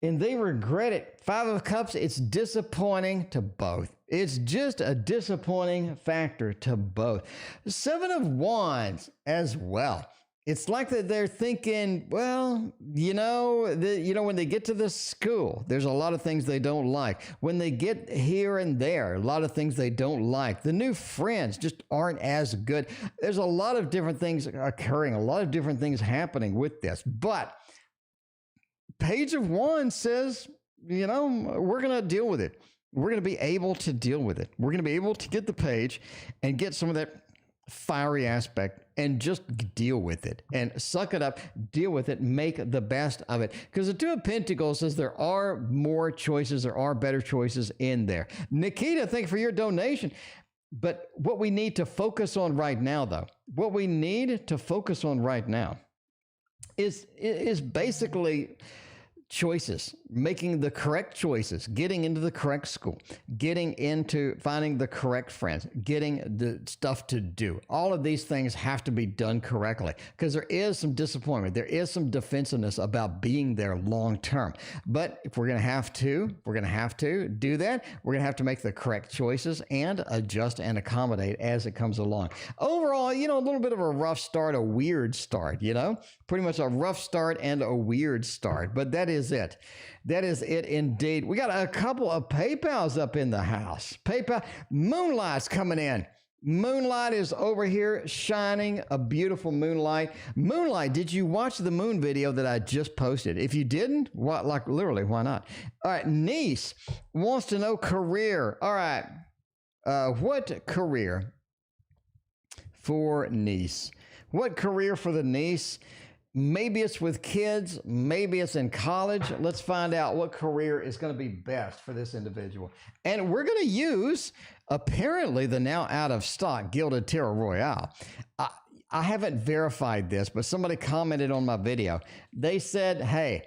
And they regret it. Five of Cups, it's disappointing to both. It's just a disappointing factor to both. Seven of Wands as well. It's like that they're thinking, well, when they get to the school, there's a lot of things they don't like. When they get here and there, a lot of things they don't like. The new friends just aren't as good. There's a lot of different things occurring, a lot of different things happening with this. But Page of Wands says, we're going to deal with it. We're going to be able to deal with it. We're going to be able to get the page and get some of that fiery aspect and just deal with it and suck it up, deal with it, make the best of it. Because the Two of Pentacles says there are more choices, there are better choices in there. Nikita, thank you for your donation. But what we need to focus on right now, though, what we need to focus on right now is basically choices, making the correct choices, getting into the correct school, getting into finding the correct friends, getting the stuff to do. All of these things have to be done correctly because there is some disappointment. There is some defensiveness about being there long term. But if we're going to have to do that, we're going to have to make the correct choices and adjust and accommodate as it comes along. Overall, a little bit of a rough start, a weird start, pretty much a rough start and a weird start. But that is it. That is it indeed. We got a couple of PayPals up in the house. PayPal, Moonlight's coming in. Moonlight is over here shining a beautiful moonlight. Moonlight, did you watch the moon video that I just posted? If you didn't, literally, why not? All right, Niece wants to know career. All right, what career for Niece? What career for the niece? Maybe it's with kids. Maybe it's in college. Let's find out what career is going to be best for this individual. And we're going to use, apparently, the now out of stock Gilded Tarot Royale. I haven't verified this, but somebody commented on my video. They said, hey,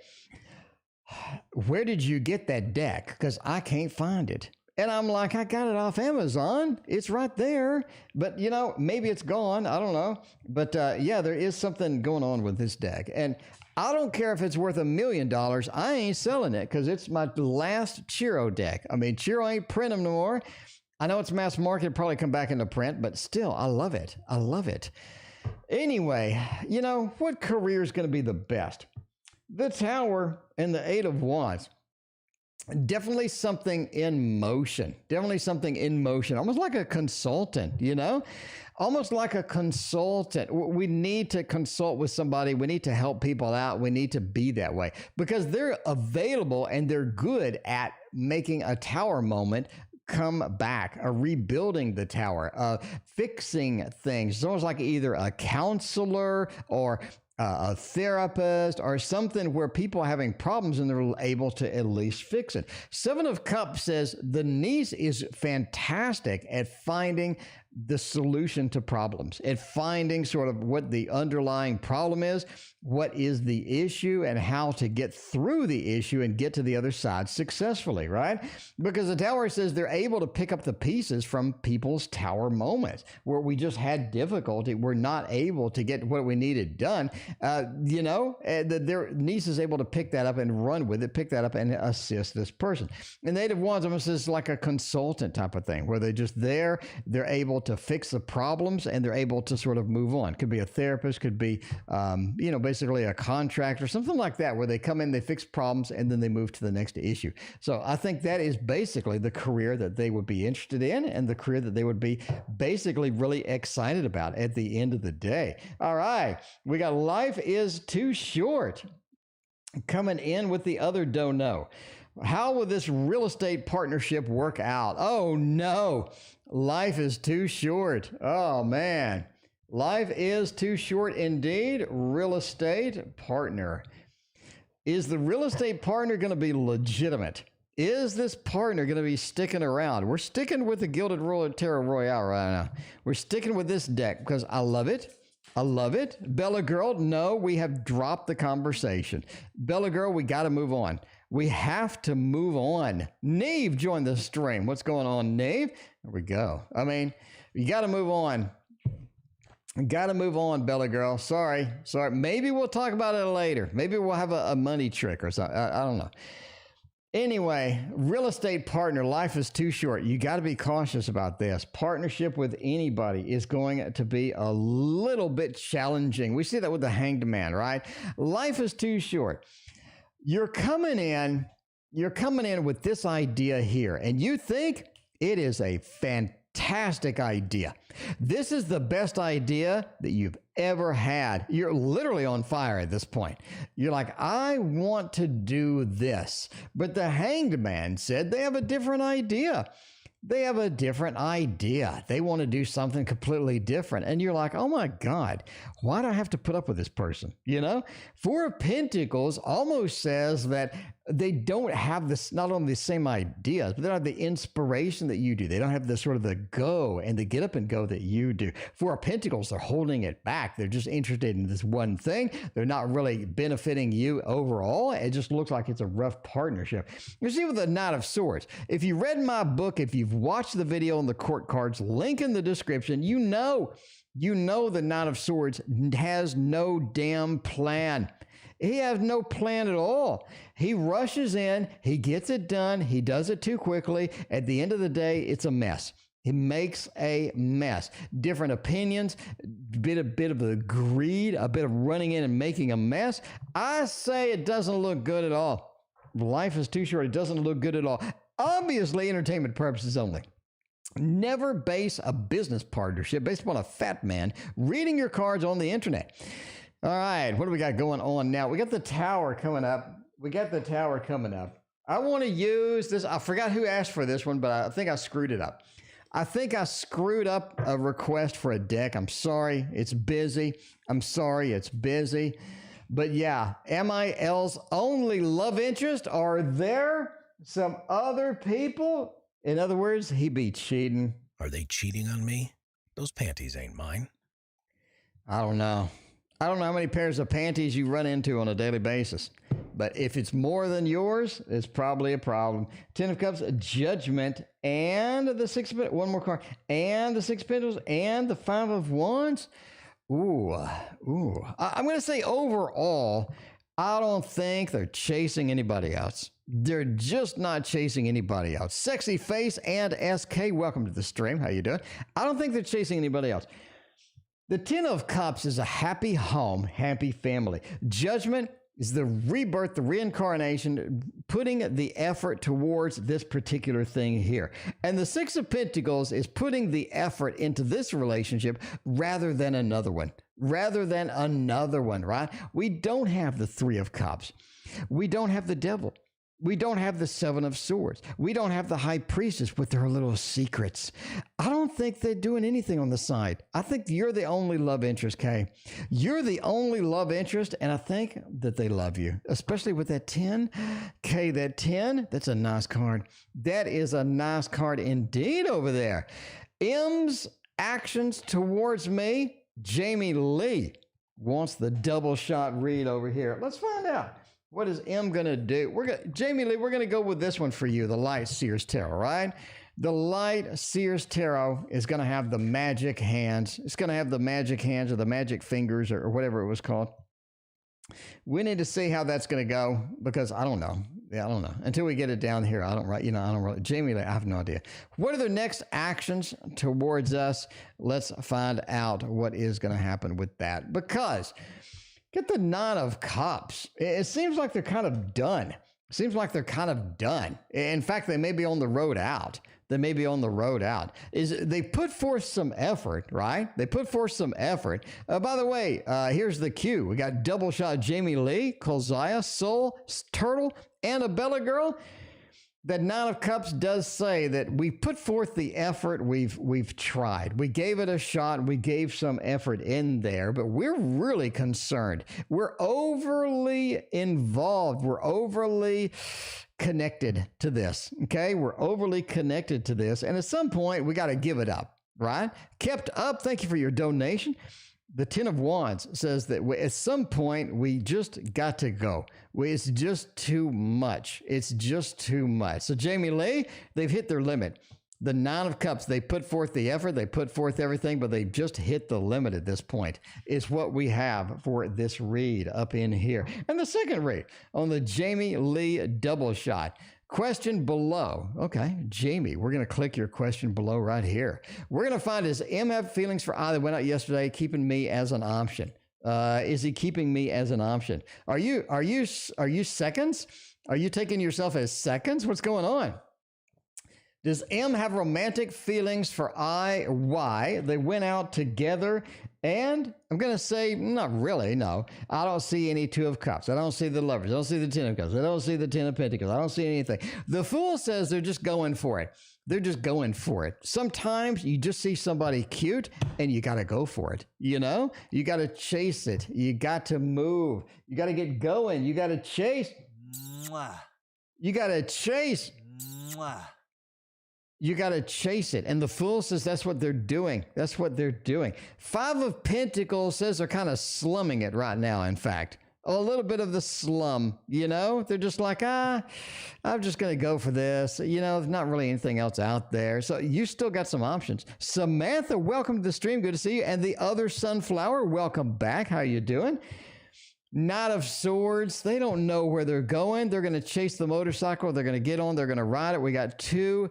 where did you get that deck? Because I can't find it. And I'm like, I got it off Amazon. It's right there. But, maybe it's gone. I don't know. But, yeah, there is something going on with this deck. And I don't care if it's worth $1 million. I ain't selling it because it's my last Chiro deck. I mean, Chiro ain't printing them no more. I know it's mass market, probably come back into print, but still, I love it. I love it. Anyway, what career is going to be the best? The Tower and the Eight of Wands. Definitely something in motion. Almost like a consultant, almost like a consultant. We need to consult with somebody. We need to help people out. We need to be that way because they're available and they're good at making a tower moment come back, rebuilding the tower, fixing things. It's almost like either a counselor or a therapist or something where people are having problems and they're able to at least fix it. Seven of Cups says the niece is fantastic at finding the solution to problems, at finding sort of what the underlying problem is, what is the issue, and how to get through the issue and get to the other side successfully, right? Because the Tower says they're able to pick up the pieces from people's tower moments where we just had difficulty. We're not able to get what we needed done. Their niece is able to pick that up and run with it, pick that up and assist this person. And the Eight of Wands almost is like a consultant type of thing where they're just there, they're able to fix the problems and they're able to sort of move on. Could be a therapist, could be, basically a contractor, something like that, where they come in, they fix problems, and then they move to the next issue. So I think that is basically the career that they would be interested in and the career that they would be basically really excited about at the end of the day. All right, we got Life is Too Short coming in with the other don't know. How will this real estate partnership work out? Oh no, life is too short. Oh man. Life is too short indeed. Real estate partner. Is the real estate partner going to be legitimate? Is this partner going to be sticking around? We're sticking with the Gilded Tarot Royale right now. We're sticking with this deck because I love it. I love it. Bella Girl, no, we have dropped the conversation. Bella Girl, we got to move on. We have to move on. Neve joined the stream. What's going on, Neve? There we go. I mean, you got to move on. Got to move on, Bella Girl. Sorry. Maybe we'll talk about it later. Maybe we'll have a money trick or something. I don't know. Anyway, real estate partner, life is too short. You got to be cautious about this. Partnership with anybody is going to be a little bit challenging. We see that with the Hanged Man, right? Life is too short. You're coming in with this idea here, and you think it is a fantastic idea. This is the best idea that you've ever had. You're literally on fire at this point. You're like, I want to do this. But the Hanged Man said they have a different idea. They have a different idea. They want to do something completely different. And you're like, oh my God, why do I have to put up with this person? You know, Four of Pentacles almost says that they don't have this, not only the same ideas, but they don't have the inspiration that you do. They don't have the sort of the go and the get up and go that you do. Four of Pentacles, they're holding it back. They're just interested in this one thing. They're not really benefiting you overall. It just looks like it's a rough partnership. You see with the Knight of Swords, if you read my book, if you've watched the video on the court cards, link in the description, you know the Knight of Swords has no damn plan. He has no plan at all. He rushes in, he gets it done, he does it too quickly. At the end of the day, it's a mess. He makes a mess. Different opinions, bit of the greed, a bit of running in and making a mess. I say it doesn't look good at all. Life is too short. It doesn't look good at all. Obviously, entertainment purposes only. Never base a business partnership based upon a fat man reading your cards on the internet. All right, what do we got going on now? We got the Tower coming up. I want to use this. I forgot who asked for this one, but I think I screwed it up. I think I screwed up a request for a deck. I'm sorry. It's busy. But yeah, MIL's only love interest. Are there some other people? In other words, he be cheating. Are they cheating on me? Those panties ain't mine. I don't know how many pairs of panties you run into on a daily basis. But if it's more than yours, it's probably a problem. Ten of Cups, Judgment, and the Six of Pentacles. One more card. And the Six of Pentacles, and the Five of Wands. Ooh. I'm going to say overall, I don't think they're chasing anybody else. They're just not chasing anybody else. Sexy Face and SK, welcome to the stream. How you doing? I don't think they're chasing anybody else. The Ten of Cups is a happy home, happy family. Judgment is the rebirth, the reincarnation, putting the effort towards this particular thing here. And the Six of Pentacles is putting the effort into this relationship rather than another one. Right? We don't have the Three of Cups. We don't have the Devil. We don't have the Seven of Swords. We don't have the High Priestess with their little secrets. I don't think they're doing anything on the side. I think you're the only love interest, Kay. You're the only love interest, and I think that they love you, especially with that 10. Kay, that 10, that's a nice card. That is a nice card indeed over there. M's actions towards me, Jamie Lee wants the double shot read over here. Let's find out. What is M going to do? Jamie Lee, we're going to go with this one for you, the Light Seers Tarot, right? The Light Seers Tarot is going to have the magic hands. It's going to have the magic hands or the magic fingers or whatever it was called. We need to see how that's going to go because I don't know. Yeah, I don't know. Until we get it down here, I don't really. Jamie Lee, I have no idea. What are their next actions towards us? Let's find out what is going to happen with that because... Get the Nine of Cups. It seems like they're kind of done. In fact, they may be on the road out. They put forth some effort, right? By the way, here's the cue. We got double shot Jamie Lee, Kolzaya, Soul, Turtle, Annabella Girl. That Nine of Cups does say that we put forth the effort, we've tried. We gave it a shot, we gave some effort in there, but we're really concerned. We're overly involved. We're overly connected to this, okay? We're overly connected to this, and at some point, we got to give it up, right? Kept up, thank you for your donation. The Ten of Wands says that at some point, we just got to go. It's just too much. So Jamie Lee, they've hit their limit. The Nine of Cups, they put forth the effort, they put forth everything, but they just hit the limit at this point. It's what we have for this read up in here. And the second read on the Jamie Lee double shot. Question below. Okay, Jamie, we're going to click your question below right here. We're going to find, does M have feelings for I that went out yesterday, keeping me as an option? Is he keeping me as an option? Are you seconds? Are you taking yourself as seconds? What's going on? Does M have romantic feelings for I? Why? They went out together And I'm going to say, not really, no. I don't see any Two of Cups. I don't see the Lovers. I don't see the Ten of Cups. I don't see the Ten of Pentacles. I don't see anything. The Fool says they're just going for it. They're just going for it. Sometimes you just see somebody cute and you got to go for it. You know, you got to chase it. You got to move. You got to get going. You got to chase. Mwah. You got to chase. Mwah. You got to chase it. And the Fool says that's what they're doing. That's what they're doing. Five of Pentacles says they're kind of slumming it right now, in fact. A little bit of the slum, you know? They're just like, I'm just going to go for this. You know, there's not really anything else out there. So you still got some options. Samantha, welcome to the stream. Good to see you. And the other Sunflower, welcome back. How you doing? Knight of Swords, they don't know where they're going. They're going to chase the motorcycle. They're going to get on. They're going to ride it. We got two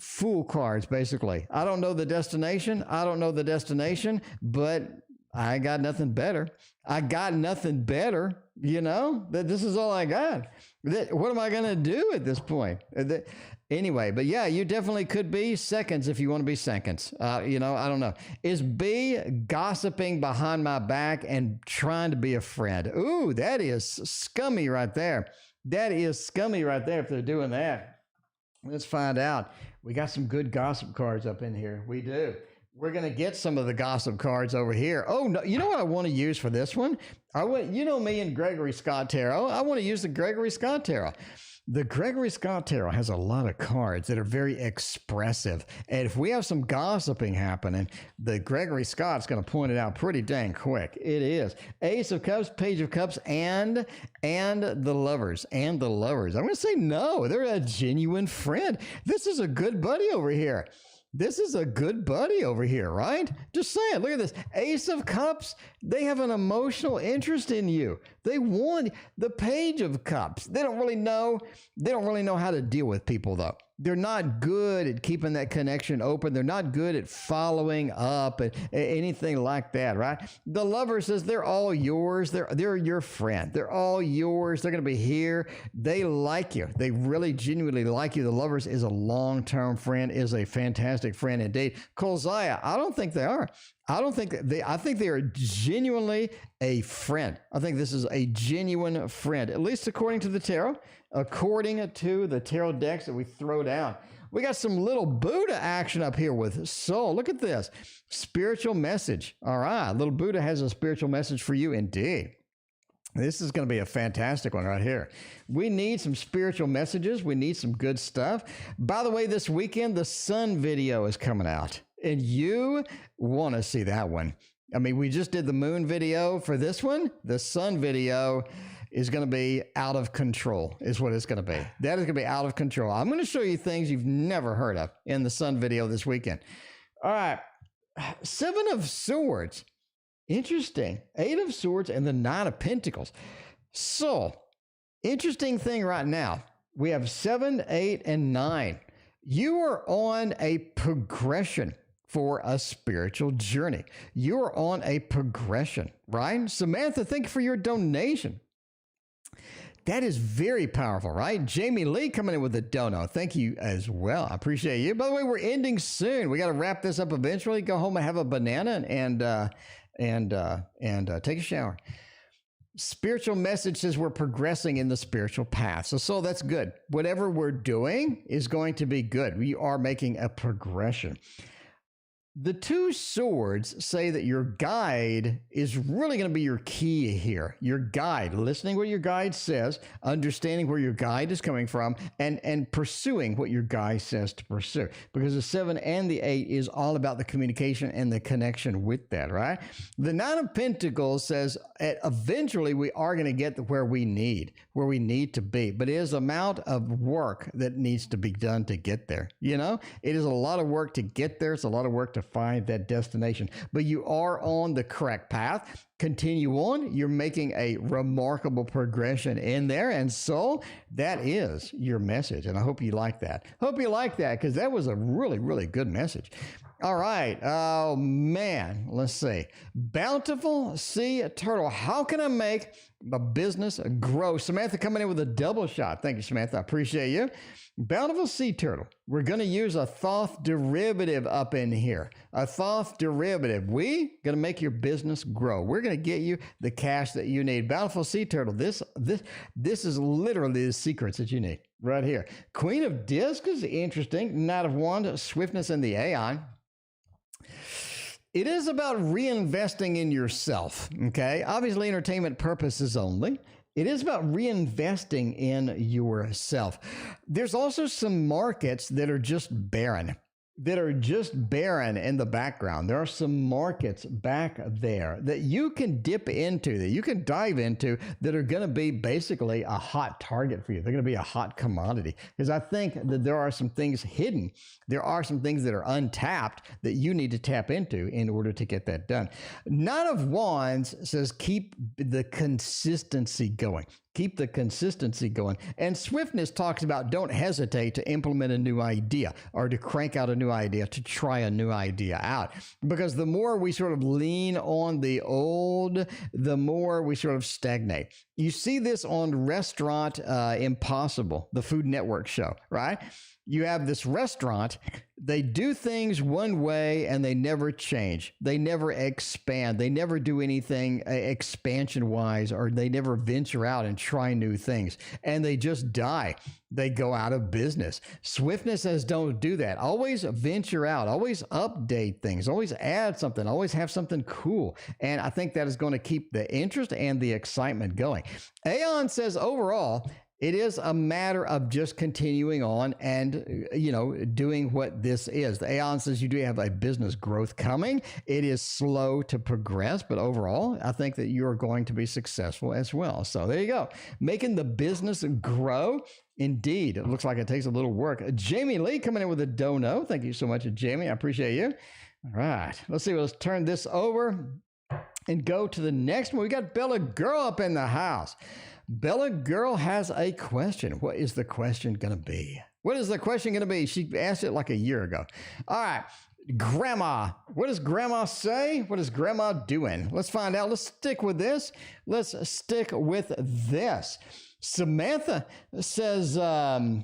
Fool cards, basically. I don't know the destination. I don't know the destination, but I got nothing better. I got nothing better, you know, that this is all I got. What am I going to do at this point? Anyway, but yeah, you definitely could be seconds if you want to be seconds. You know, I don't know. Is B gossiping behind my back and trying to be a friend? Ooh, that is scummy right there. That is scummy right there if they're doing that. Let's find out. We got some good gossip cards up in here. We do. We're going to get some of the gossip cards over here. Oh, no. You know what I want to use for this one? You know me and Gregory Scott Tarot. I want to use the Gregory Scott Tarot. The Gregory Scott Tarot has a lot of cards that are very expressive. And if we have some gossiping happening, the Gregory Scott's going to point it out pretty dang quick. It is. Ace of Cups, Page of Cups, and the Lovers. And the Lovers. I'm going to say no. They're a genuine friend. This is a good buddy over here. This is a good buddy over here, right? Just saying, look at this. Ace of Cups, they have an emotional interest in you. They want the Page of Cups. They don't really know how to deal with people, though. They're not good at keeping that connection open. They're not good at following up and anything like that, right? The Lover says they're all yours. They're your friend. They're all yours. They're going to be here. They like you. They really genuinely like you. The Lovers is a long-term friend, is a fantastic friend indeed. Kolzaya, I don't think they are. I think they are genuinely a friend. I think this is a genuine friend, at least according to the tarot, according to the tarot decks that we throw down. We got some little Buddha action up here with Soul. Look at this. Spiritual message. All right. Little Buddha has a spiritual message for you indeed. This is going to be a fantastic one right here. We need some spiritual messages. We need some good stuff. By the way, this weekend, the Sun video is coming out. And you want to see that one. I mean, we just did the Moon video for this one. The Sun video is going to be out of control, is what it's going to be. That is going to be out of control. I'm going to show you things you've never heard of in the Sun video this weekend. All right. Seven of Swords. Interesting. Eight of Swords and the Nine of Pentacles. So, interesting thing right now. We have 7, 8, and 9. You are on a progression for a spiritual journey. You're on a progression, right? Samantha, thank you for your donation. That is very powerful, right? Jamie Lee coming in with a dono. Thank you as well. I appreciate you. By the way, we're ending soon. We got to wrap this up eventually. Go home and have a banana and take a shower. Spiritual message says we're progressing in the spiritual path. So that's good. Whatever we're doing is going to be good. We are making a progression. The two swords say that your guide is really going to be your key here. Your guide, listening what your guide says, understanding where your guide is coming from, and pursuing what your guide says to pursue. Because the 7 and the 8 is all about the communication and the connection with that, right? The 9 of Pentacles says eventually we are going to get to where we need to be. But it is an amount of work that needs to be done to get there. You know, it is a lot of work to get there. It's a lot of work to find that destination, but you are on the correct path. Continue on. You're making a remarkable progression in there. And so that is your message. And I hope you like that. Hope you like that because that was a really, really good message. All right. Oh, man. Let's see. Bountiful Sea Turtle. How can I make my business grow? Samantha coming in with a double shot. Thank you, Samantha. I appreciate you. Bountiful Sea Turtle. We're going to use a Thoth derivative up in here. A Thoth derivative. We going to make your business grow. We're going to get you the cash that you need. Bountiful Sea Turtle. This is literally the secrets that you need right here. Queen of Discs is interesting. Knight of Wands, Swiftness, and the Aeon. It is about reinvesting in yourself, okay? Obviously, entertainment purposes only. It is about reinvesting in yourself. There's also some markets that are just barren, in the background. There are some markets back there that you can dip into, that you can dive into, that are going to be basically a hot target for you. They're going to be a hot commodity, because I think that there are some things hidden. There are some things that are untapped that you need to tap into in order to get that done. Knight of Wands says keep the consistency going. Keep the consistency going. And Swiftness talks about don't hesitate to implement a new idea or to crank out a new idea, to try a new idea out. Because the more we sort of lean on the old, the more we sort of stagnate. You see this on Restaurant Impossible, the Food Network show, right? You have this restaurant, they do things one way and they never change. They never expand. They never do anything expansion-wise, or they never venture out and try new things. And they just die. They go out of business. Swiftness says don't do that. Always venture out. Always update things. Always add something. Always have something cool. And I think that is going to keep the interest and the excitement going. Aeon says overall, it is a matter of just continuing on and, doing what this is. The Aeon says you do have a business growth coming. It is slow to progress, but overall, I think that you're going to be successful as well. So there you go. Making the business grow. Indeed. It looks like it takes a little work. Jamie Lee coming in with a dono. Thank you so much, Jamie. I appreciate you. All right. Let's see. Let's turn this over and go to the next one. We got Bella Girl up in the house. Bella Girl has a question. What is the question going to be? What is the question going to be? She asked it like a year ago. All right. Grandma. What does Grandma say? What is Grandma doing? Let's find out. Let's stick with this. Let's stick with this. Samantha says, I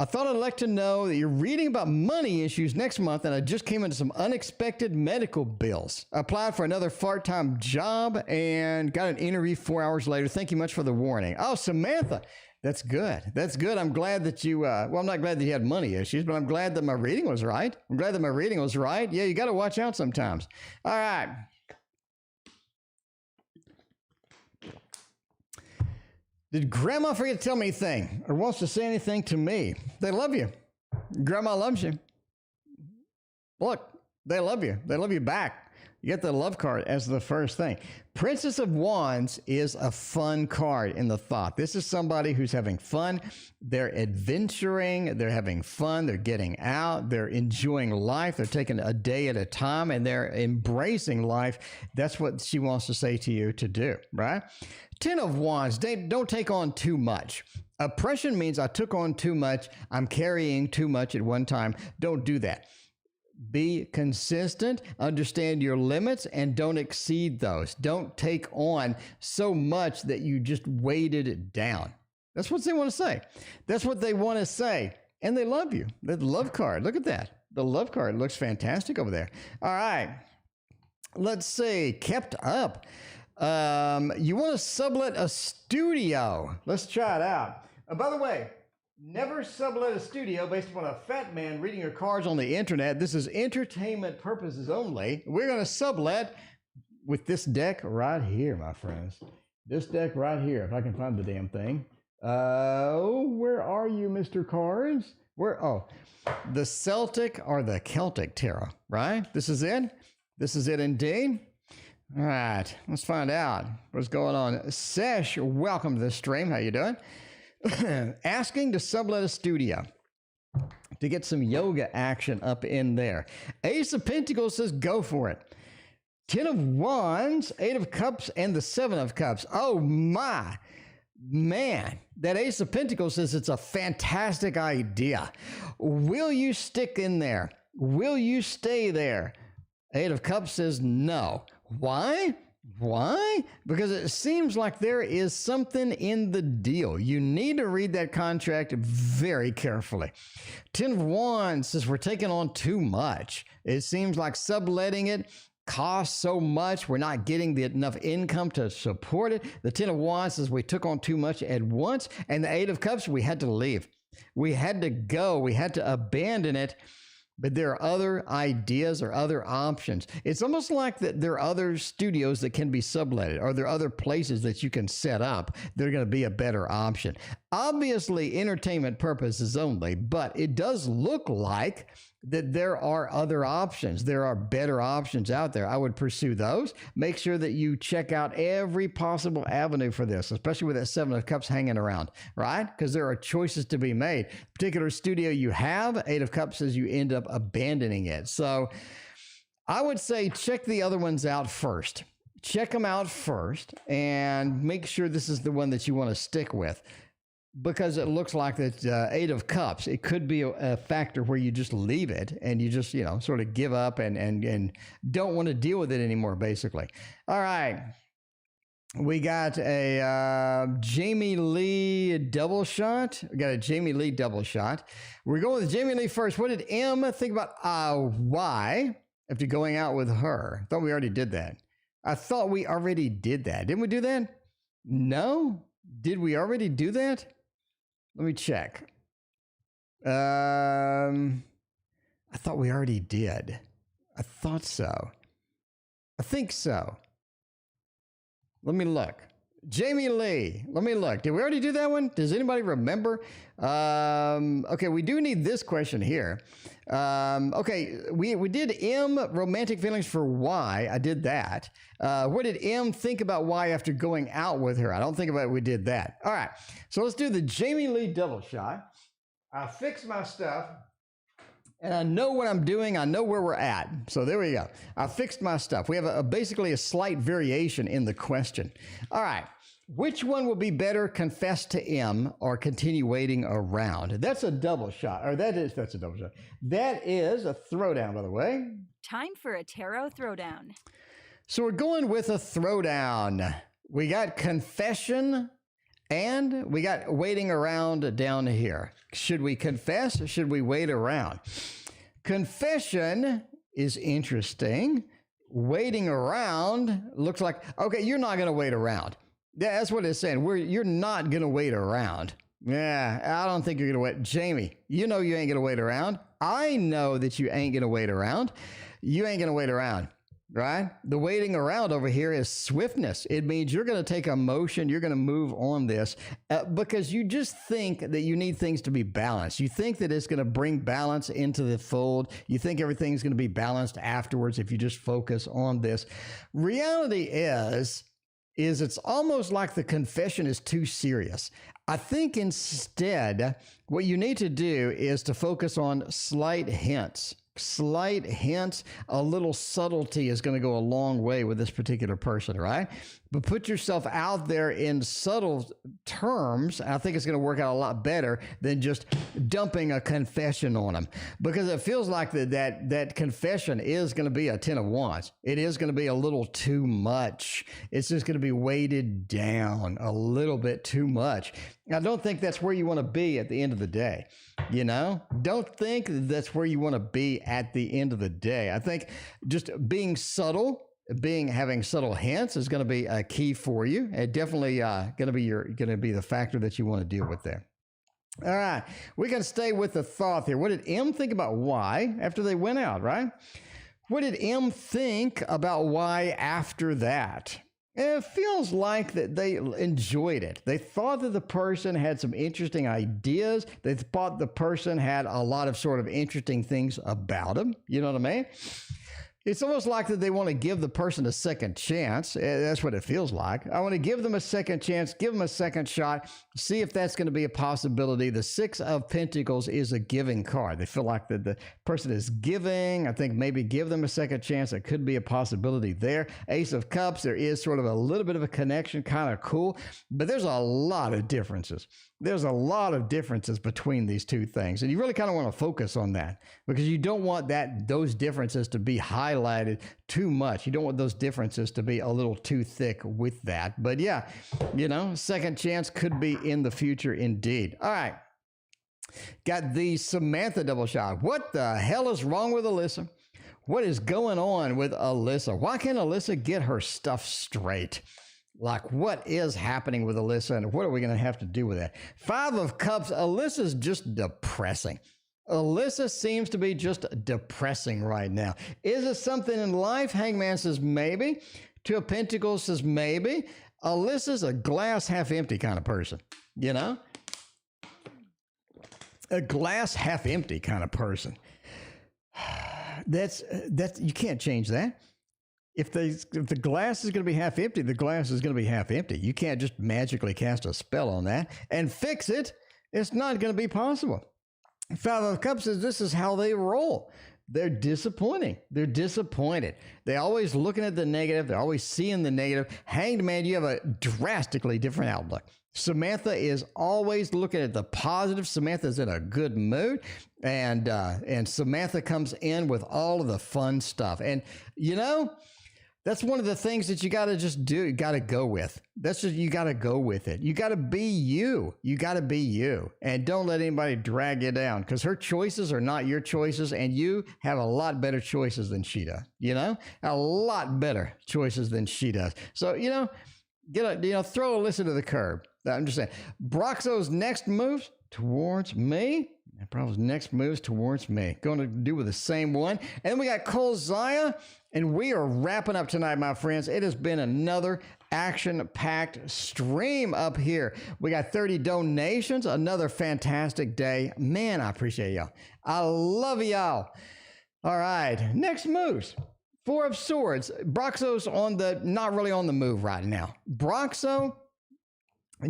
thought I'd like to know that you're reading about money issues next month, and I just came into some unexpected medical bills. I applied for another part-time job and got an interview 4 hours later. Thank you much for the warning. Oh, Samantha, that's good. That's good. I'm glad that you, I'm not glad that you had money issues, but I'm glad that my reading was right. Yeah, you got to watch out sometimes. All right. Did Grandma forget to tell me anything or wants to say anything to me? They love you. Grandma loves you. Look, they love you. They love you back. You get the love card as the first thing. Princess of Wands is a fun card in the thought. This is somebody who's having fun. They're adventuring. They're having fun. They're getting out. They're enjoying life. They're taking a day at a time, and they're embracing life. That's what she wants to say to you to do, right? Ten of Wands, don't take on too much. Oppression means I took on too much. I'm carrying too much at one time. Don't do that. Be consistent, understand your limits, and don't exceed those. Don't take on so much that you just weighted it down. That's what they want to say. That's what they want to say. And they love you. The love card, look at that. The love card looks fantastic over there. All right. Let's see. Kept up. You want to sublet a studio. Let's try it out. By the way, never sublet a studio based upon a fat man reading your cards on the internet. This is entertainment purposes only. We're going to sublet with this deck right here, my friends. This deck right here, if I can find the damn thing. Where are you, Mr. Cards? The Celtic or the Celtic Tarot, right? This is it? This is it indeed. All right, let's find out what's going on. Sesh, welcome to the stream. How you doing? Asking to sublet a studio to get some yoga action up in there. Ace of Pentacles says go for it. 10 of Wands, 8 of Cups, and the 7 of Cups. Oh my, man. That Ace of Pentacles says it's a fantastic idea. Will you stick in there? Will you stay there? Eight of Cups says no. Why? Why? Because it seems like there is something in the deal. You need to read that contract very carefully. Ten of Wands says we're taking on too much. It seems like subletting it costs so much. We're not getting enough income to support it. The Ten of Wands says we took on too much at once. And the Eight of Cups, we had to leave. We had to go. We had to abandon it. But there are other ideas or other options. It's almost like that there are other studios that can be subletted, or there are other places that you can set up that are going to be a better option. Obviously, entertainment purposes only, but it does look like that there are other options. There are better options out there. I would pursue those. Make sure that you check out every possible avenue for this, especially with that Seven of Cups hanging around, right? Because there are choices to be made. Particular studio you have, Eight of Cups says you end up abandoning it. So I would say check the other ones out first. Check them out first and make sure this is the one that you want to stick with. Because it looks like that Eight of Cups, it could be a factor where you just leave it and you just, sort of give up and don't want to deal with it anymore, basically. All right. We got a Jamie Lee double shot. We got a Jamie Lee double shot. We're going with Jamie Lee first. What did M think about Y after going out with her? I thought we already did that. Didn't we do that? No? Did we already do that? Let me check. I thought we already did. I thought so. I think so. Let me look. Jamie Lee. Let me look. Did we already do that one? Does anybody remember? Okay, we do need this question here. Okay, we did M, romantic feelings for Y. I did that. What did M think about Y after going out with her? I don't think about it. We did that. All right, so let's do the Jamie Lee double shot. I fixed my stuff. And I know what I'm doing. I know where we're at. So there we go. I fixed my stuff. We have basically a slight variation in the question. All right. Which one will be better, confess to M or continue waiting around? That's a double shot. Or that's a double shot. That is a throwdown, by the way. Time for a tarot throwdown. So we're going with a throwdown. We got confession and we got waiting around down here. Should we confess or should we wait around? Confession is interesting. Waiting around looks like, okay, you're not going to wait around. Yeah, that's what it's saying. You're not going to wait around. Yeah, I don't think you're going to wait. Jamie, you know you ain't going to wait around. I know that you ain't going to wait around. You ain't going to wait around. Right? The waiting around over here is swiftness. It means you're going to take a motion. You're going to move on this because you just think that you need things to be balanced. You think that it's going to bring balance into the fold. You think everything's going to be balanced afterwards if you just focus on this. Reality is it's almost like the confession is too serious. I think instead what you need to do is to focus on slight hints. Slight hints, a little subtlety is going to go a long way with this particular person, right? But put yourself out there in subtle terms. I think it's going to work out a lot better than just dumping a confession on them, because it feels like that confession is going to be a Ten of Wands. It is going to be a little too much. It's just going to be weighted down a little bit too much. I don't think that's where you want to be at the end of the day. Don't think that's where you want to be at the end of the day. I think just being subtle, having subtle hints is going to be a key for you. It definitely going to be the factor that you want to deal with there. All right, we can stay with the thought here. What did M think about Y after they went out, right? What did M think about Y after that? It feels like that they enjoyed it. They thought that the person had some interesting ideas. They thought the person had a lot of sort of interesting things about him. You know what I mean? It's almost like that they want to give the person a second chance. That's what it feels like. I want to give them a second chance, give them a second shot, see if that's going to be a possibility. The Six of Pentacles is a giving card. They feel like that the person is giving. I think maybe give them a second chance. It could be a possibility there. Ace of Cups, there is sort of a little bit of a connection, kind of cool, but there's a lot of differences. There's a lot of differences between these two things. And you really kind of want to focus on that because you don't want those differences to be highlighted too much. You don't want those differences to be a little too thick with that. But yeah, second chance could be in the future indeed. All right. Got the Samantha double shot. What the hell is wrong with Alyssa? What is going on with Alyssa? Why can't Alyssa get her stuff straight? Like, what is happening with Alyssa, and what are we going to have to do with that? Five of Cups, Alyssa's just depressing. Alyssa seems to be just depressing right now. Is it something in life? Hangman says maybe. Two of Pentacles says maybe. Alyssa's a glass half empty kind of person, A glass half empty kind of person. That's you can't change that. If the glass is going to be half empty, the glass is going to be half empty. You can't just magically cast a spell on that and fix it. It's not going to be possible. Five of Cups says this is how they roll. They're disappointing. They're disappointed. They're always looking at the negative. They're always seeing the negative. Hanged Man, you have a drastically different outlook. Samantha is always looking at the positive. Samantha's in a good mood, and Samantha comes in with all of the fun stuff. And that's one of the things that you got to just do. You got to go with. You got to go with it. You got to be you. You got to be you. And don't let anybody drag you down because her choices are not your choices. And you have a lot better choices than she does. A lot better choices than she does. So, throw Alyssa to the curb. I'm just saying. Broxo's next moves towards me. Probably next moves towards me. Going to do with the same one. And then we got Cole Zaya. And we are wrapping up tonight, my friends. It has been another action-packed stream up here. We got 30 donations. Another fantastic day. Man, I appreciate y'all. I love y'all. All right. Next moves. Four of Swords. Broxo's not really on the move right now. Broxo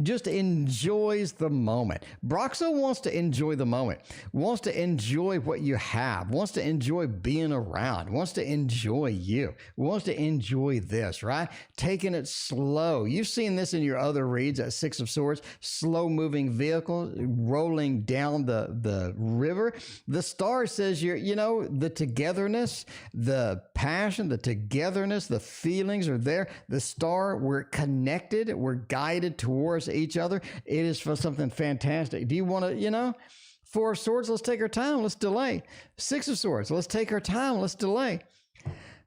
just enjoys the moment. Broxo wants to enjoy the moment, wants to enjoy what you have, wants to enjoy being around, wants to enjoy you, wants to enjoy this, right? Taking it slow. You've seen this in your other reads at Six of Swords, slow moving vehicle rolling down the river. The star says the togetherness, the passion, the togetherness, the feelings are there. The star, we're connected, we're guided towards each other. It is for something fantastic. Do you want to, Four of Swords, let's take our time, let's delay. Six of Swords, let's take our time, let's delay.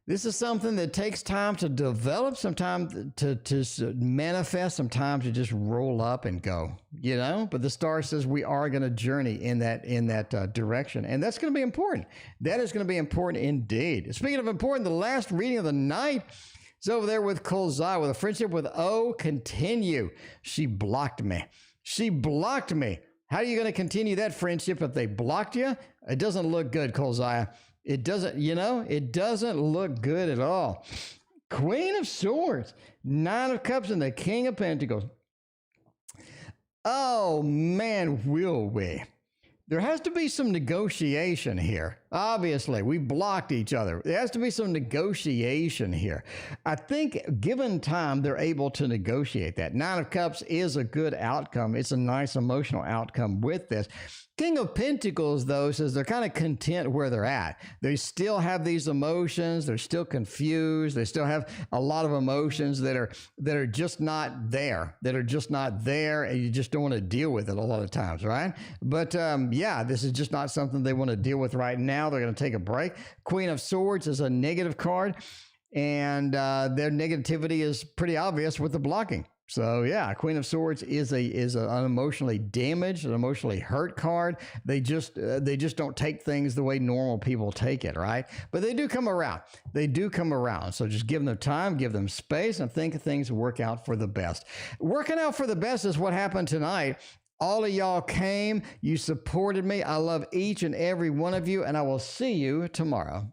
This is something that takes time to develop, sometimes to manifest, sometimes to just roll up and go, but the star says we are going to journey in that direction. And that's going to be important. That is going to be important indeed. Speaking of important, the last reading of the night, it's over there with Kolzai with a friendship with O. Continue. She blocked me. She blocked me. How are you going to continue that friendship if they blocked you? It doesn't look good, Kolzai. It doesn't, it doesn't look good at all. Queen of Swords, Nine of Cups, and the King of Pentacles. Oh, man, will we? There has to be some negotiation here. Obviously, we blocked each other. There has to be some negotiation here. I think given time, they're able to negotiate that. Nine of Cups is a good outcome. It's a nice emotional outcome with this. King of Pentacles, though, says they're kind of content where they're at. They still have these emotions. They're still confused. They still have a lot of emotions that are just not there, and you just don't want to deal with it a lot of times, right? But yeah, this is just not something they want to deal with right now. They're going to take a break. Queen of Swords is a negative card, and their negativity is pretty obvious with the blocking. So yeah, Queen of Swords is an emotionally damaged, an emotionally hurt card. They just don't take things the way normal people take it, right? But they do come around. They do come around. So just give them time, give them space, and think things work out for the best. Working out for the best is what happened tonight. All of y'all came, you supported me. I love each and every one of you, and I will see you tomorrow.